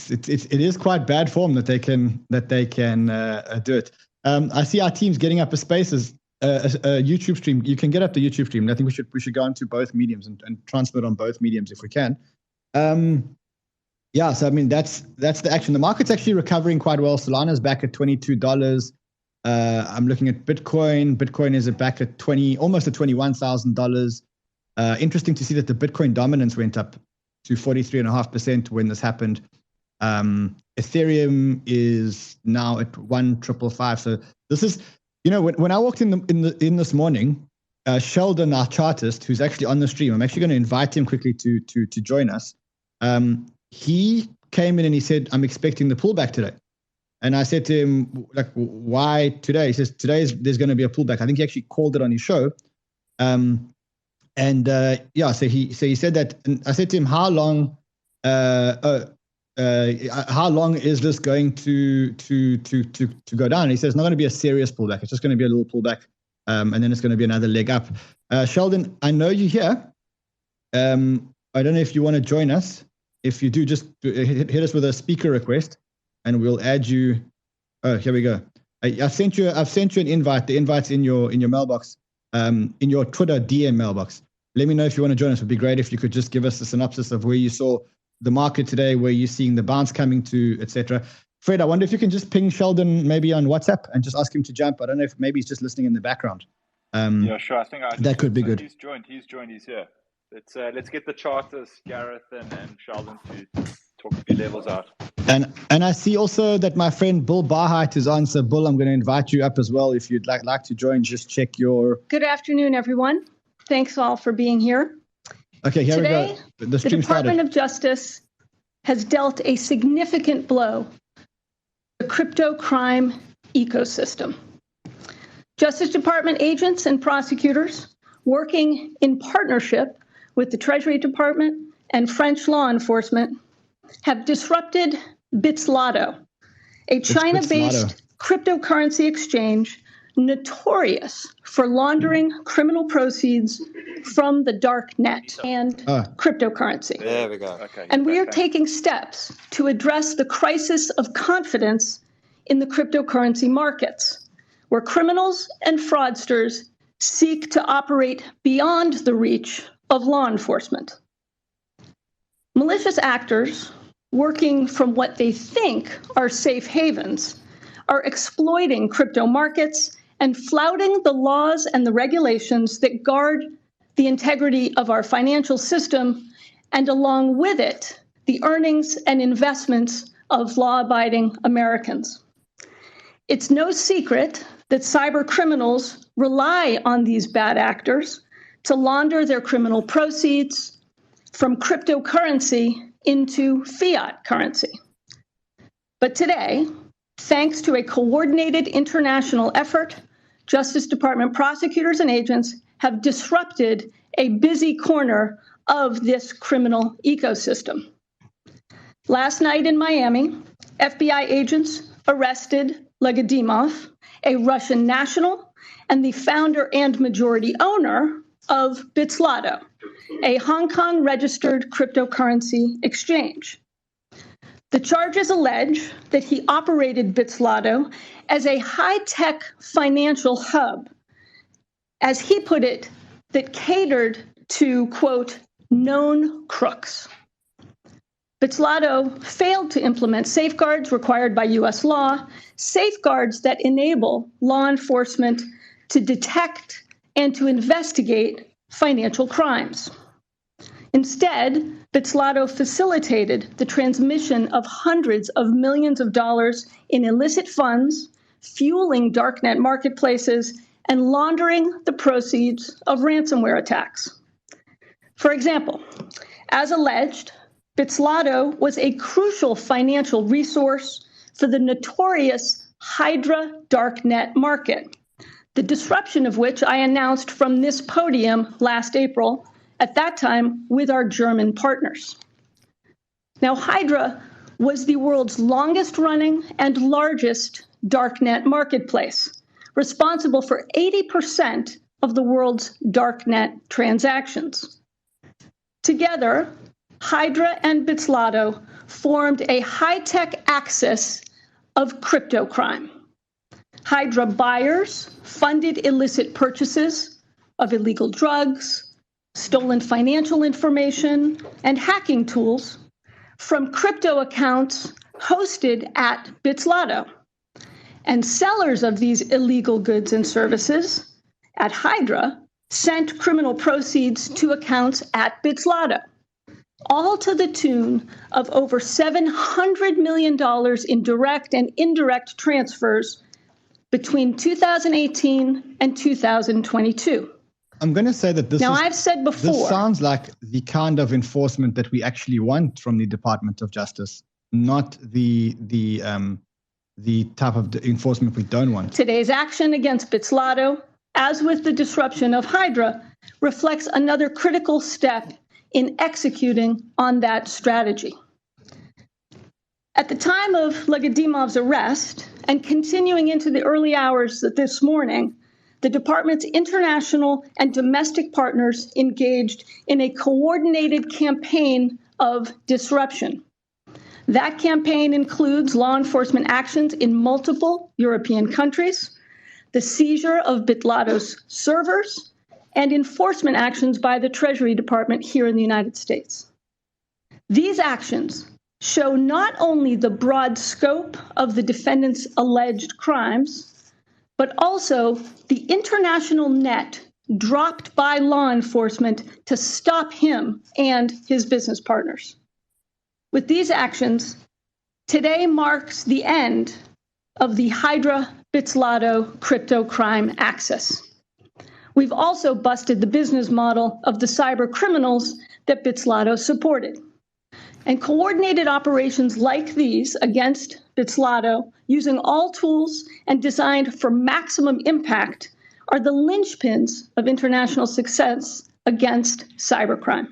is quite bad form that they can do it. I see our team's getting up a Spaces a YouTube stream. You can get up the YouTube stream. And I think we should go into both mediums and transmit on both mediums if we can. Yeah, so I mean that's the action. The market's actually recovering quite well. Solana's back at $22. I'm looking at Bitcoin. Bitcoin is back at almost at $21,000. Interesting to see that the Bitcoin dominance went up to 43.5% when this happened. Ethereum is now at 1,555. So this is, when I walked in this morning, Sheldon, our chartist, who's actually on the stream, I'm actually going to invite him quickly to join us. He came in and he said, "I'm expecting the pullback today." And I said to him, like, "Why today?" He says, there's going to be a pullback. I think he actually called it on his show. So he said that. And I said to him, how long is this going to go down? And he says, it's not going to be a serious pullback. It's just going to be a little pullback. And then it's going to be another leg up. Sheldon, I know you're here. I don't know if you want to join us. If you do, just hit us with a speaker request and we'll add you. Oh, here we go. I've sent you an invite. The invite's in your mailbox, in your Twitter DM mailbox. Let me know if you want to join us. It would be great if you could just give us a synopsis of where you saw the market today, where you're seeing the bounce coming to, etc. Fred, I wonder if you can just ping Sheldon maybe on WhatsApp and just ask him to jump. I don't know if maybe he's just listening in the background. Yeah, sure. I think that could be good. He's joined. He's here. Let's get the charters, Gareth and Sheldon, to talk a few levels out. And I see also that my friend Bull Barheit is on. So Bull, I'm going to invite you up as well. If you'd like to join, just check your. Good afternoon, everyone. Thanks all for being here. Okay, here Today, we go. The Department of Justice has dealt a significant blow to the crypto crime ecosystem. Justice Department agents and prosecutors working in partnership with the Treasury Department and French law enforcement have disrupted Bitzlato, a China-based cryptocurrency exchange notorious for laundering criminal proceeds from the dark net and cryptocurrency. There we go. Okay. And we are taking steps to address the crisis of confidence in the cryptocurrency markets, where criminals and fraudsters seek to operate beyond the reach of law enforcement. Malicious actors working from what they think are safe havens are exploiting crypto markets and flouting the laws and the regulations that guard the integrity of our financial system, and along with it, the earnings and investments of law-abiding Americans. It's no secret that cyber criminals rely on these bad actors to launder their criminal proceeds from cryptocurrency into fiat currency. But today, thanks to a coordinated international effort, Justice Department prosecutors and agents have disrupted a busy corner of this criminal ecosystem. Last night in Miami, FBI agents arrested Legkodymov, a Russian national and the founder and majority owner of Bitzlato, a Hong Kong-registered cryptocurrency exchange. The charges allege that he operated Bitzlato as a high-tech financial hub, as he put it, that catered to, quote, known crooks. Bitzlato failed to implement safeguards required by U.S. law, safeguards that enable law enforcement to detect and to investigate financial crimes. Instead, Bitzlato facilitated the transmission of hundreds of millions of dollars in illicit funds, fueling darknet marketplaces, and laundering the proceeds of ransomware attacks. For example, as alleged, Bitzlato was a crucial financial resource for the notorious Hydra darknet market, the disruption of which I announced from this podium last April, at that time with our German partners. Now, Hydra was the world's longest running and largest darknet marketplace, responsible for 80% of the world's darknet transactions. Together, Hydra and Bitzlato formed a high-tech axis of crypto crime. Hydra buyers funded illicit purchases of illegal drugs, stolen financial information, and hacking tools from crypto accounts hosted at Bitzlato. And sellers of these illegal goods and services at Hydra sent criminal proceeds to accounts at Bitzlato, all to the tune of over $700 million in direct and indirect transfers between 2018 and 2022. I'm going to say that I've said before, this sounds like the kind of enforcement that we actually want from the Department of Justice, not the type of enforcement we don't want. Today's action against Bitzlato, as with the disruption of Hydra, reflects another critical step in executing on that strategy. At the time of Legkodymov's arrest and continuing into the early hours of this morning, the department's international and domestic partners engaged in a coordinated campaign of disruption. That campaign includes law enforcement actions in multiple European countries, the seizure of Bitzlato's servers, and enforcement actions by the Treasury Department here in the United States. These actions show not only the broad scope of the defendant's alleged crimes, but also the international net dropped by law enforcement to stop him and his business partners. With these actions, today marks the end of the Hydra Bitzlato crypto crime axis. We've also busted the business model of the cyber criminals that Bitzlato supported. And coordinated operations like these against Bitzlato, using all tools and designed for maximum impact, are the linchpins of international success against cybercrime.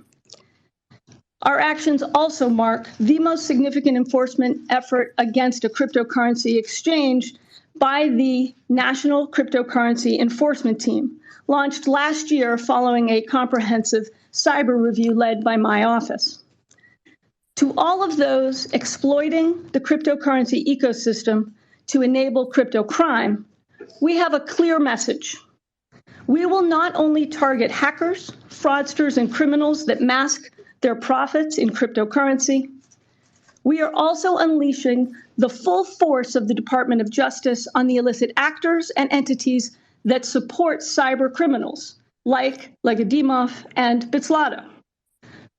Our actions also mark the most significant enforcement effort against a cryptocurrency exchange by the National Cryptocurrency Enforcement Team, launched last year following a comprehensive cyber review led by my office. To all of those exploiting the cryptocurrency ecosystem to enable crypto crime, we have a clear message. We will not only target hackers, fraudsters, and criminals that mask their profits in cryptocurrency, we are also unleashing the full force of the Department of Justice on the illicit actors and entities that support cyber criminals, like Legkodymov and Bitzlato.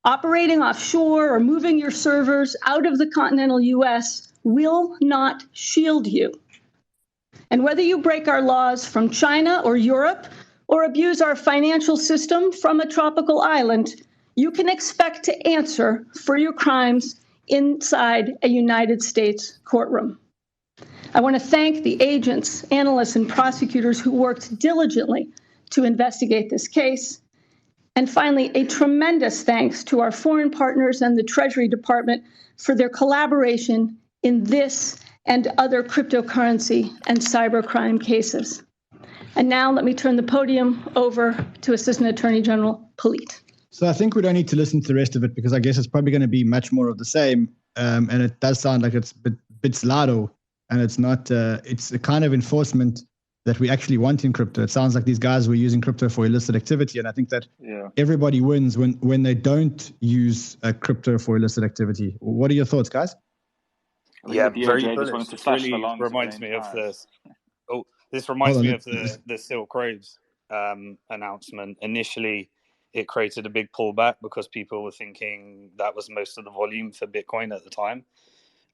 Operating offshore or moving your servers out of the continental U.S. will not shield you. And whether you break our laws from China or Europe or abuse our financial system from a tropical island, you can expect to answer for your crimes inside a United States courtroom. I want to thank the agents, analysts, and prosecutors who worked diligently to investigate this case. And finally, a tremendous thanks to our foreign partners and the Treasury Department for their collaboration in this and other cryptocurrency and cybercrime cases. And now let me turn the podium over to Assistant Attorney General Polite. So I think we don't need to listen to the rest of it because I guess it's probably going to be much more of the same. And it does sound like it's Bitzlato, and it's not, it's the kind of enforcement that we actually want in crypto. It sounds like these guys were using crypto for illicit activity. And I think that everybody wins when they don't use crypto for illicit activity. What are your thoughts, guys? Yeah, very bullish. This really reminds me of this. This reminds me of the Silk Roads announcement. Initially, it created a big pullback because people were thinking that was most of the volume for Bitcoin at the time.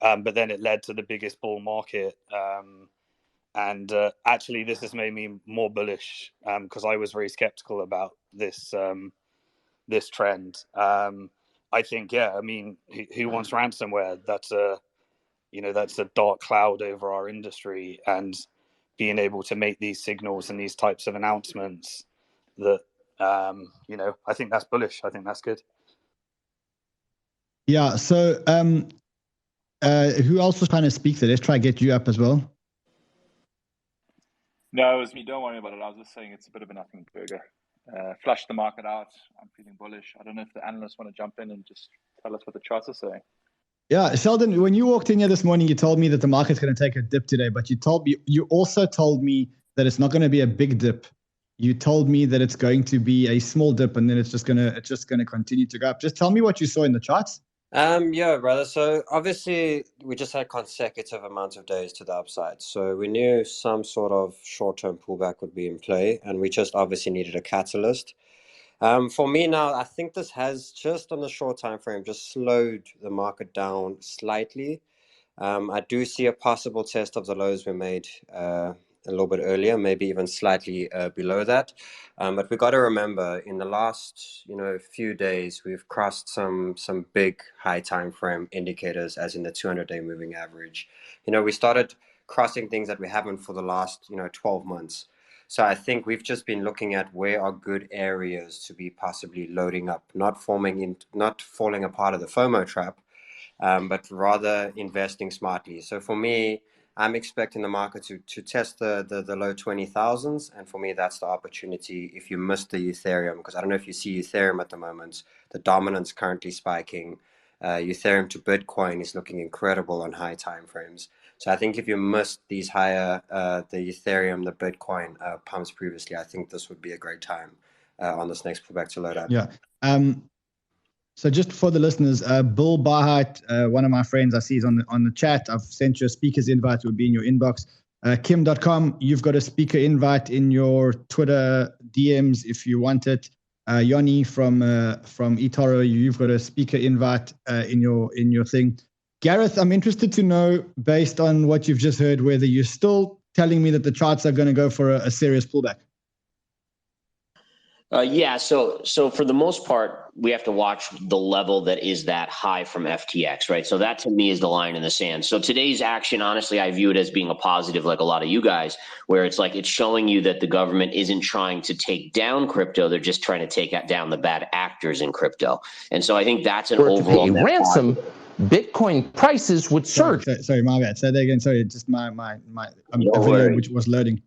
But then it led to the biggest bull market. And actually, this has made me more bullish because I was very skeptical about this this trend. I think, I mean, who wants ransomware? That's a dark cloud over our industry, and being able to make these signals and these types of announcements that, I think that's bullish. I think that's good. Yeah. So who else was trying to speak there? Let's try to get you up as well. No, it was me. Don't worry about it. I was just saying it's a bit of a nothing burger. Flush the market out. I'm feeling bullish. I don't know if the analysts want to jump in and just tell us what the charts are saying. Yeah, Sheldon, when you walked in here this morning, you told me that the market's going to take a dip today, but you also told me that it's not going to be a big dip. You told me that it's going to be a small dip, and then it's just going to continue to go up. Just tell me what you saw in the charts. Yeah, brother. So obviously we just had consecutive amounts of days to the upside. So we knew some sort of short-term pullback would be in play, and we just obviously needed a catalyst. For me now, I think this has just on the short time frame just slowed the market down slightly. I do see a possible test of the lows we made a little bit earlier, maybe even slightly below that. But we got to remember, in the last few days, we've crossed some big high time frame indicators, as in the 200-day moving average. We started crossing things that we haven't for the last 12 months. So I think we've just been looking at where are good areas to be possibly loading up, not falling a part of the FOMO trap, but rather investing smartly. So for me, I'm expecting the market to test the low 20,000s. And for me, that's the opportunity if you missed the Ethereum, because I don't know if you see Ethereum at the moment. The dominance currently spiking. Ethereum to Bitcoin is looking incredible on high time frames. So I think if you missed these higher, the Ethereum, the Bitcoin pumps previously, I think this would be a great time on this next pullback to load up. Yeah. So just for the listeners, Bill Barheit, one of my friends I see is on the chat. I've sent you a speaker's invite. It will be in your inbox. Kim.com, you've got a speaker invite in your Twitter DMs if you want it. Yoni from eToro, you've got a speaker invite in your thing. Gareth, I'm interested to know, based on what you've just heard, whether you're still telling me that the charts are going to go for a serious pullback. Yeah, so for the most part, we have to watch the level that is that high from FTX, right? So that to me is the line in the sand. So today's action, honestly, I view it as being a positive, like a lot of you guys, where it's like it's showing you that the government isn't trying to take down crypto; they're just trying to take down the bad actors in crypto. And so I think that's an overall to pay a ransom. Bitcoin prices would surge. Sorry, my bad. Say that again. Sorry, just my video which was loading.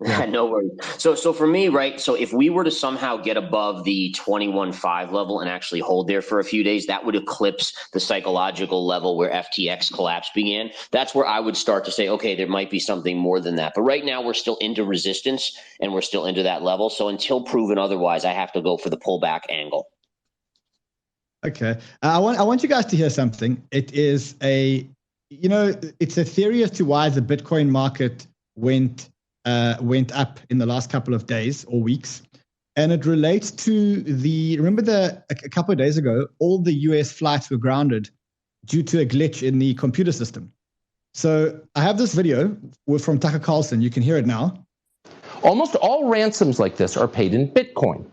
Yeah. No worries. So for me, right, so if we were to somehow get above the 21.5 level and actually hold there for a few days, that would eclipse the psychological level where FTX collapse began. That's where I would start to say, okay, there might be something more than that. But right now we're still into resistance and we're still into that level. So until proven otherwise, I have to go for the pullback angle. Okay. I want you guys to hear something. It is it's a theory as to why the Bitcoin market went up in the last couple of days or weeks. And it relates to remember a couple of days ago, all the US flights were grounded due to a glitch in the computer system. So I have this video from Tucker Carlson. You can hear it now. Almost all ransoms like this are paid in Bitcoin.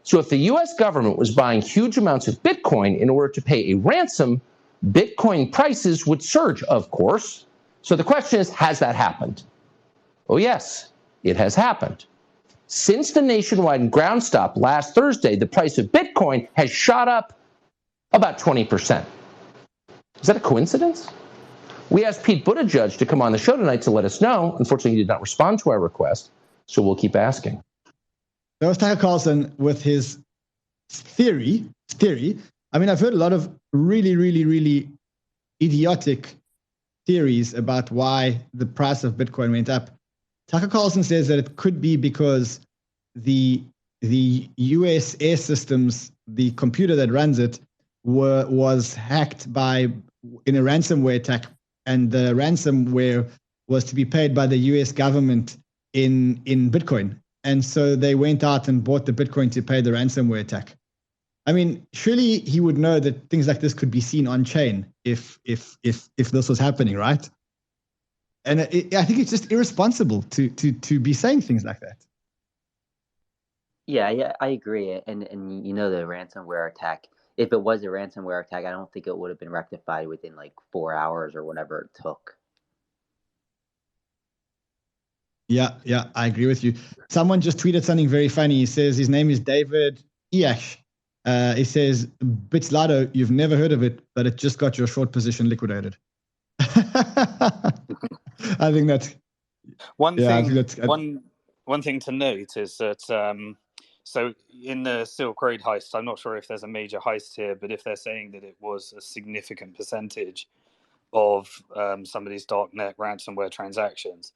So if the US government was buying huge amounts of Bitcoin in order to pay a ransom, Bitcoin prices would surge, of course. So the question is, has that happened? Oh, yes, it has happened. Since the nationwide ground stop last Thursday, the price of Bitcoin has shot up about 20%. Is that a coincidence? We asked Pete Buttigieg to come on the show tonight to let us know. Unfortunately, he did not respond to our request, so we'll keep asking. That was Tucker Carlson with his theory. I mean, I've heard a lot of really, really, really idiotic theories about why the price of Bitcoin went up. Tucker Carlson says that it could be because the US air systems, the computer that runs it, was hacked in a ransomware attack, and the ransomware was to be paid by the US government in Bitcoin. And so they went out and bought the Bitcoin to pay the ransomware attack. I mean, surely he would know that things like this could be seen on chain if this was happening, right? And I think it's just irresponsible to be saying things like that. Yeah, I agree. And the ransomware attack, if it was a ransomware attack, I don't think it would have been rectified within like 4 hours or whatever it took. Yeah, I agree with you. Someone just tweeted something very funny. He says his name is David Iash. He says, Bitzlato, you've never heard of it, but it just got your short position liquidated. I think that's one thing to note is that so in the Silk Road heist, I'm not sure if there's a major heist here, but if they're saying that it was a significant percentage of some of these darknet ransomware transactions,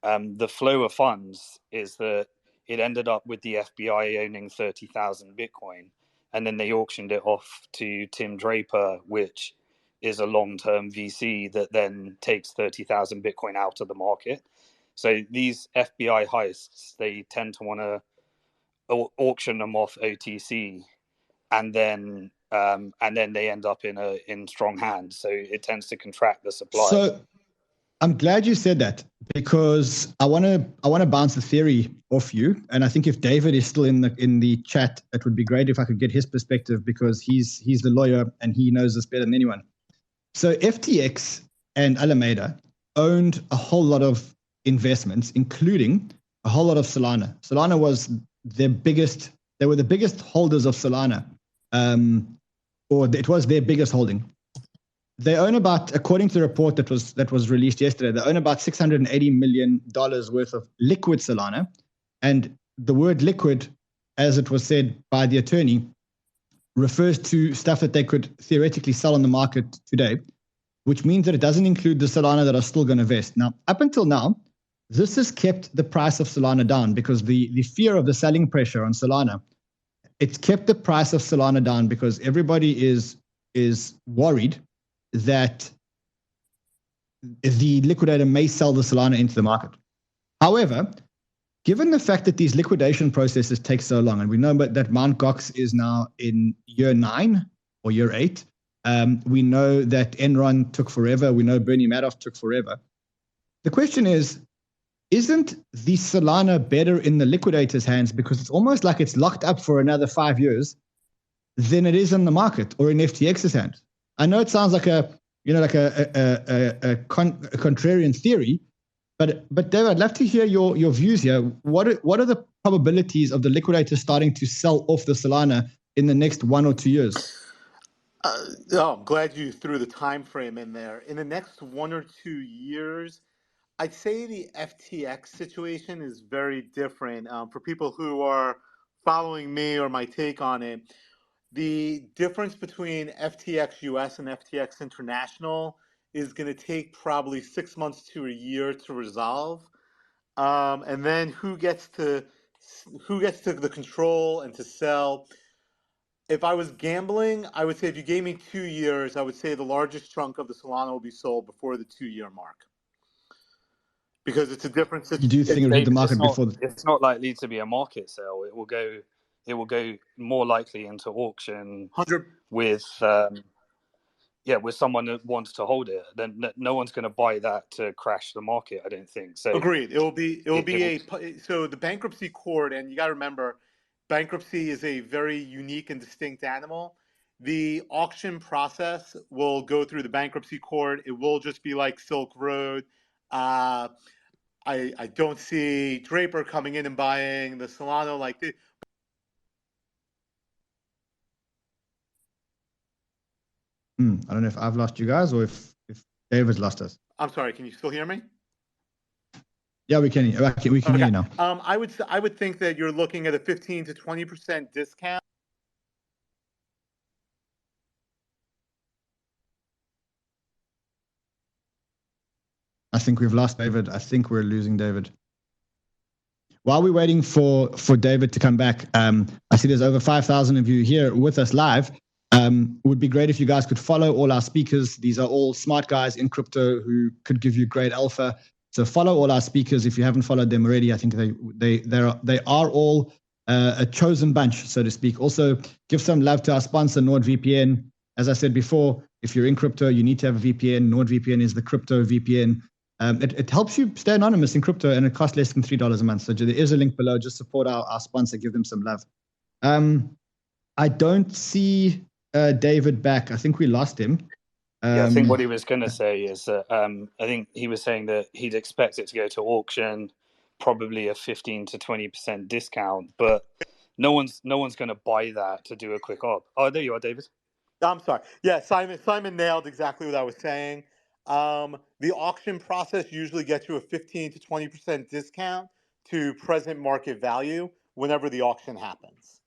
the flow of funds is that it ended up with the FBI owning 30,000 Bitcoin, and then they auctioned it off to Tim Draper, which is a long-term VC that then takes 30,000 Bitcoin out of the market. So these FBI heists, they tend to want to auction them off OTC, and then they end up in strong hands. So it tends to contract the supply. So I'm glad you said that, because I want to bounce the theory off you, and I think if David is still in the chat, it would be great if I could get his perspective, because he's the lawyer and he knows this better than anyone. So FTX and Alameda owned a whole lot of investments, including a whole lot of Solana. Solana was their biggest. They were the biggest holders of Solana, or it was their biggest holding. They own about, according to the report that was released yesterday, they own about $680 million worth of liquid Solana. And the word liquid, as it was said by the attorney, refers to stuff that they could theoretically sell on the market today, which means that it doesn't include the Solana that are still going to vest. Now, up until now, this has kept the price of Solana down, because the fear of the selling pressure on Solana, it's kept the price of Solana down, because everybody is worried that the liquidator may sell the Solana into the market. However, given the fact that these liquidation processes take so long, and we know that Mt. Gox is now in year 9 or year 8, we know that Enron took forever. We know Bernie Madoff took forever. The question is, isn't the Solana better in the liquidator's hands, because it's almost like it's locked up for another 5 years, than it is in the market or in FTX's hands? I know it sounds like a contrarian theory, but David, I'd love to hear your views here. What are the probabilities of the liquidator starting to sell off the Solana in the next 1 or 2 years? I'm glad you threw the time frame in there. In the next 1 or 2 years, I'd say the FTX situation is very different. For people who are following me or my take on it, the difference between FTX US and FTX International is going to take probably 6 months to a year to resolve. And then who gets to the control and to sell? If I was gambling, I would say if you gave me 2 years, I would say the largest chunk of the Solana will be sold before the 2-year mark. Because it's a different situation. You do think it'll hit the market before? It's not likely to be a market sale. It will go more likely into auction 100. with someone that wants to hold it. Then no one's going to buy that to crash the market, I don't think. So agreed. So the bankruptcy court, and you got to remember, bankruptcy is a very unique and distinct animal. The auction process will go through the bankruptcy court. It will just be like Silk Road. I don't see Draper coming in and buying the Solana like this. I don't know if I've lost you guys or if David's lost us. I'm sorry. Can you still hear me? Yeah, we can. We can hear you now. I would think that you're looking at a 15 to 20% discount. I think we've lost David. I think we're losing David. While we're waiting for David to come back, I see there's over 5,000 of you here with us live. It would be great if you guys could follow all our speakers. These are all smart guys in crypto who could give you great alpha. So follow all our speakers if you haven't followed them already. I think they are all a chosen bunch, so to speak. Also, give some love to our sponsor, NordVPN. As I said before, if you're in crypto, you need to have a VPN. NordVPN is the crypto VPN. It helps you stay anonymous in crypto, and it costs less than $3 a month. So there is a link below. Just support our sponsor. Give them some love. I don't see David back. I think we lost him. I think what he was going to say is that I think he was saying that he'd expect it to go to auction, probably a 15 to 20% discount, but no one's going to buy that to do a quick op. Oh, there you are, David. I'm sorry. Yeah, Simon nailed exactly what I was saying. The auction process usually gets you a 15 to 20% discount to present market value whenever the auction happens.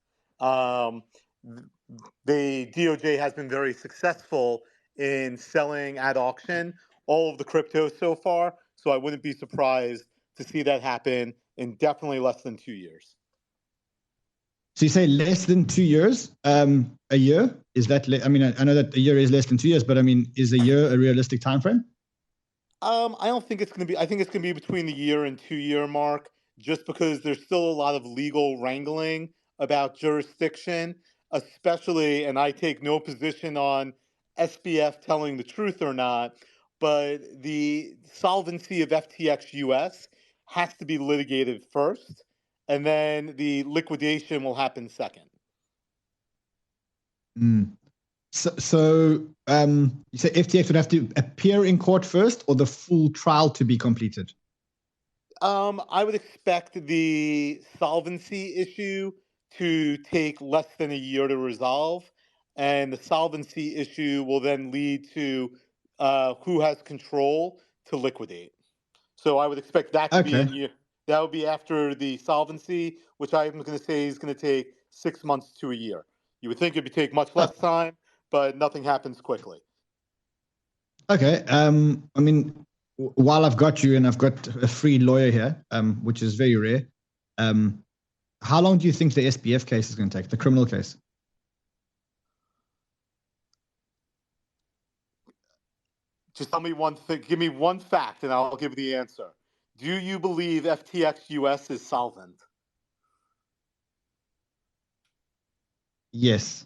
The DOJ has been very successful in selling at auction all of the crypto so far, so I wouldn't be surprised to see that happen in definitely less than 2 years. So you say less than 2 years, a year? Is that, I mean, I know that a year is less than 2 years, but I mean, is a year a realistic time frame? I don't think it's going to be. I think it's going to be between the year and 2 year mark, just because there's still a lot of legal wrangling about jurisdiction, especially. And I take no position on SBF telling the truth or not, but the solvency of FTX US has to be litigated first, and then the liquidation will happen second. So you say FTX would have to appear in court first, or the full trial to be completed? I would expect the solvency issue to take less than a year to resolve, and the solvency issue will then lead to who has control to liquidate. So I would expect that to be a year. That would be after the solvency, which I'm going to say is going to take 6 months to a year. You would think it would take much less time, but nothing happens quickly. Okay. I mean, while I've got you and I've got a free lawyer here, which is very rare, how long do you think the SBF case is going to take, the criminal case? Just tell me one thing. Give me one fact, and I'll give the answer. Do you believe FTX US is solvent? Yes.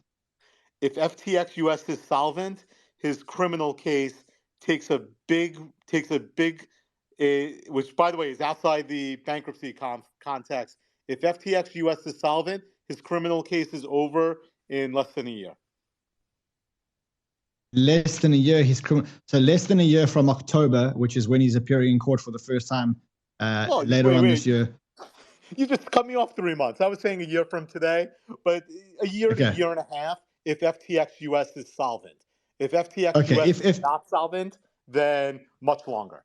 If FTX US is solvent, his criminal case takes a big, which by the way is outside the bankruptcy context. If FTX US is solvent, his criminal case is over in less than a year. Less than a year, so less than a year from October, which is when he's appearing in court for the first time later on this year. You just cut me off 3 months. I was saying a year from today, but a year to a year and a half if FTX US is solvent. If FTX US is not solvent, then much longer.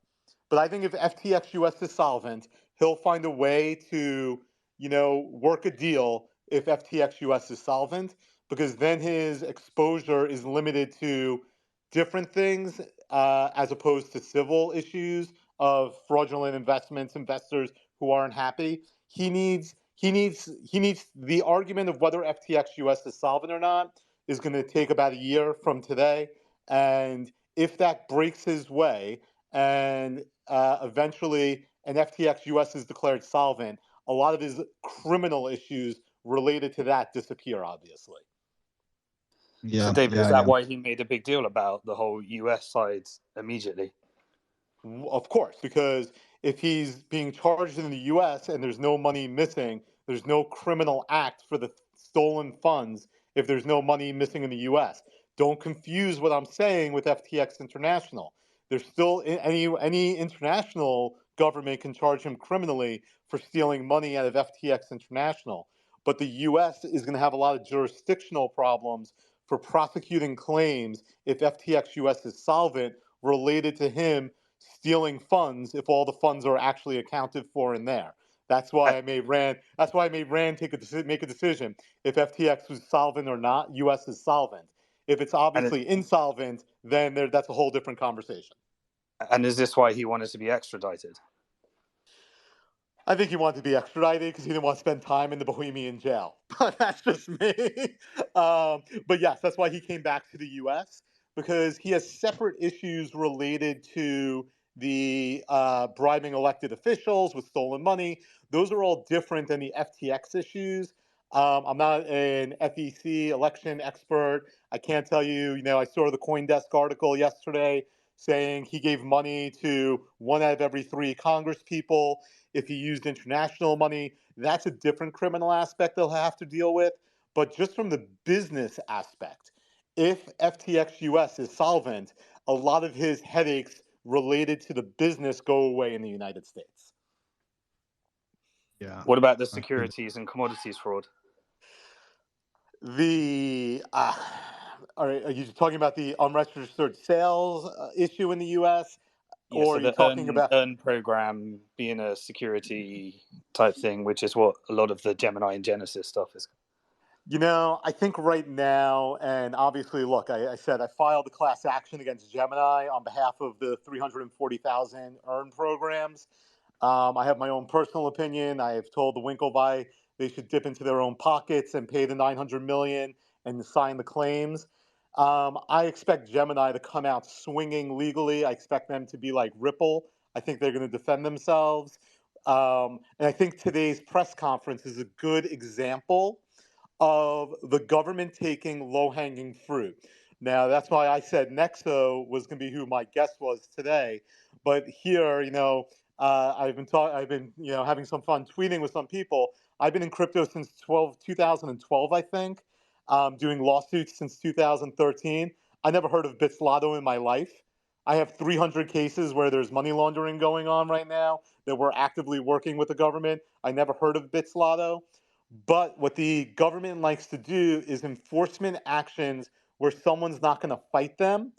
But I think if FTX US is solvent, he'll find a way to, work a deal if FTX US is solvent, because then his exposure is limited to different things as opposed to civil issues of fraudulent investors who aren't happy. He needs the argument of whether FTX US is solvent or not is going to take about a year from today. And if that breaks his way and eventually an FTX US is declared solvent, a lot of his criminal issues related to that disappear, obviously. Yeah, so David, is that why he made a big deal about the whole US side immediately? Of course, because if he's being charged in the US and there's no money missing, there's no criminal act for the stolen funds if there's no money missing in the US. Don't confuse what I'm saying with FTX International. There's still any international government can charge him criminally for stealing money out of FTX International. But the US is going to have a lot of jurisdictional problems for prosecuting claims if FTX US is solvent related to him stealing funds if all the funds are actually accounted for in there. That's why I made Rand. That's why I made Rand make a decision if FTX was solvent or not. US is solvent. If it's obviously insolvent, then that's a whole different conversation. And is this why he wanted to be extradited? I think he wanted to be extradited because he didn't want to spend time in the Bohemian jail. But that's just me. But yes, that's why he came back to the U.S. because he has separate issues related to the bribing elected officials with stolen money. Those are all different than the FTX issues. I'm not an FEC election expert. I can't tell you, I saw the CoinDesk article yesterday saying he gave money to 1 out of every 3 Congress people. If he used international money, that's a different criminal aspect they'll have to deal with. But just from the business aspect, if FTX US is solvent, a lot of his headaches related to the business go away in the United States. Yeah. What about the securities and commodities fraud? Are you talking about the unregistered sales issue in the U.S.? Yeah, or so are you talking about earn program being a security type thing, which is what a lot of the Gemini and Genesis stuff is? I think right now, and obviously, look, I said I filed a class action against Gemini on behalf of the 340,000 earn programs. I have my own personal opinion. I have told the Winklevi they should dip into their own pockets and pay the $900 million and sign the claims. I expect Gemini to come out swinging legally. I expect them to be like Ripple. I think they're going to defend themselves. And I think today's press conference is a good example of the government taking low-hanging fruit. Now, that's why I said Nexo was going to be who my guest was today. But here, I've been having some fun tweeting with some people. I've been in crypto since 2012, I think, doing lawsuits since 2013. I never heard of Bitzlato in my life. I have 300 cases where there's money laundering going on right now that we're actively working with the government. I never heard of Bitzlato. But what the government likes to do is enforcement actions where someone's not going to fight them,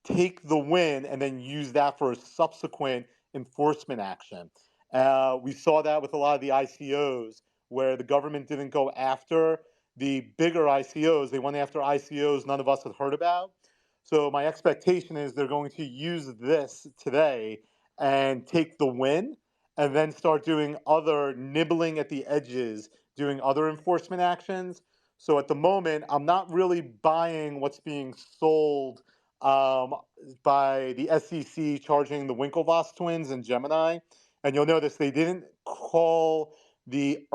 take the win, and then use that for a subsequent enforcement action. We saw that with a lot of the ICOs where the government didn't go after the bigger ICOs. They went after ICOs none of us had heard about. So my expectation is they're going to use this today and take the win and then start doing other nibbling at the edges, doing other enforcement actions. So at the moment, I'm not really buying what's being sold by the SEC charging the Winklevoss twins and Gemini. And you'll notice they didn't call the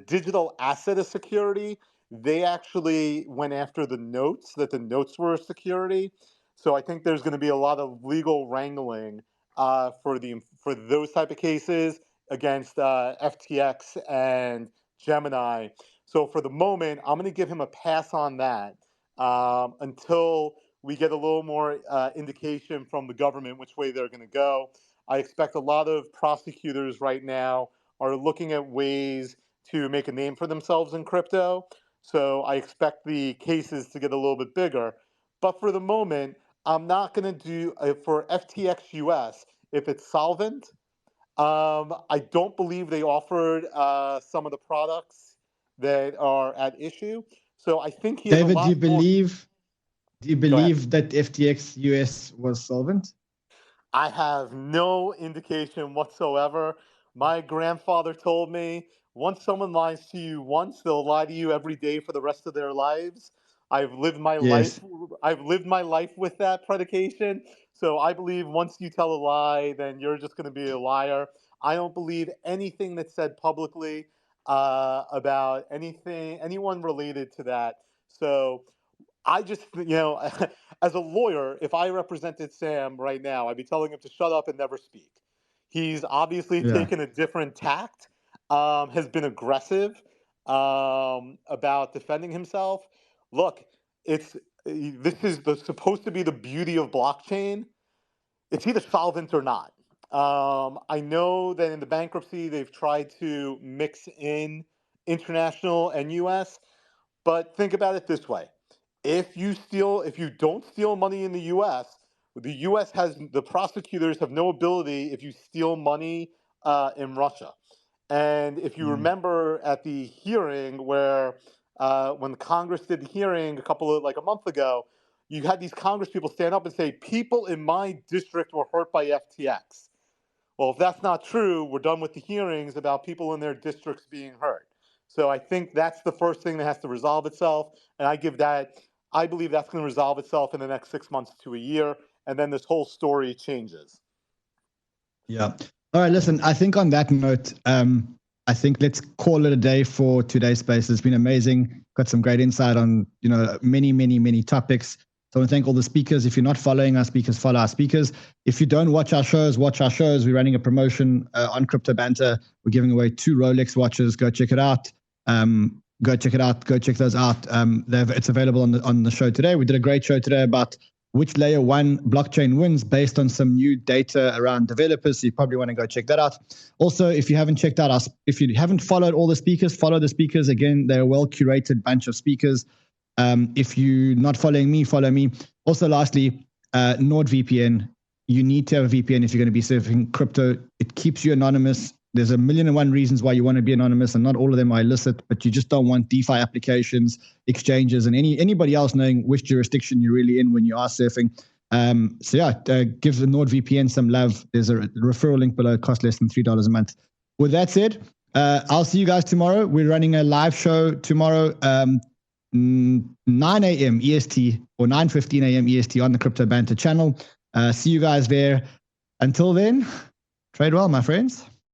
digital asset a security. They actually went after the notes, that the notes were a security. So I think there's going to be a lot of legal wrangling for those type of cases against FTX and Gemini. So for the moment, I'm going to give him a pass on that until we get a little more indication from the government which way they're going to go. I expect a lot of prosecutors right now are looking at ways to make a name for themselves in crypto. So I expect the cases to get a little bit bigger. But for the moment, I'm not going to do, for FTX US, if it's solvent, I don't believe they offered some of the products that are at issue. So I think he has David, a lot do you believe that FTX US was solvent? I have no indication whatsoever. My grandfather told me once someone lies to you once, they'll lie to you every day for the rest of their lives. I've lived my life with that predication. So I believe once you tell a lie, then you're just going to be a liar. I don't believe anything that's said publicly about anyone related to that. So I just, as a lawyer, if I represented Sam right now, I'd be telling him to shut up and never speak. He's obviously taken a different tact, has been aggressive about defending himself. Look, this is supposed to be the beauty of blockchain. It's either solvent or not. I know that in the bankruptcy, they've tried to mix in international and U.S., but think about it this way. If you don't steal money in the U.S., the prosecutors have no ability if you steal money in Russia. And if you remember at the hearing where when Congress did the hearing a month ago, you had these Congress people stand up and say, people in my district were hurt by FTX. Well, if that's not true, we're done with the hearings about people in their districts being hurt. So I think that's the first thing that has to resolve itself. And I believe that's going to resolve itself in the next 6 months to a year. And then this whole story changes. Yeah. All right. Listen, I think on that note, I think let's call it a day for today's space. It's been amazing. Got some great insight on, many, many, many topics. So I want to thank all the speakers. If you're not following our speakers, follow our speakers. If you don't watch our shows, watch our shows. We're running a promotion on Crypto Banter. We're giving away 2 Rolex watches. Go check it out. Go check it out. Go check those out. It's available on the show today. We did a great show today about which layer 1 blockchain wins based on some new data around developers. So you probably want to go check that out. Also, if you haven't checked out if you haven't followed all the speakers, follow the speakers. Again, they're a well-curated bunch of speakers. If you're not following me, follow me. Also, lastly, NordVPN. You need to have a VPN if you're going to be surfing crypto. It keeps you anonymous. There's 1,000,001 reasons why you want to be anonymous, and not all of them are illicit, but you just don't want DeFi applications, exchanges, and anybody else knowing which jurisdiction you're really in when you are surfing. Give the NordVPN some love. There's a referral link below. It costs less than $3 a month. With that said, I'll see you guys tomorrow. We're running a live show tomorrow, 9 a.m. EST or 9:15 a.m. EST on the Crypto Banter channel. See you guys there. Until then, trade well, my friends.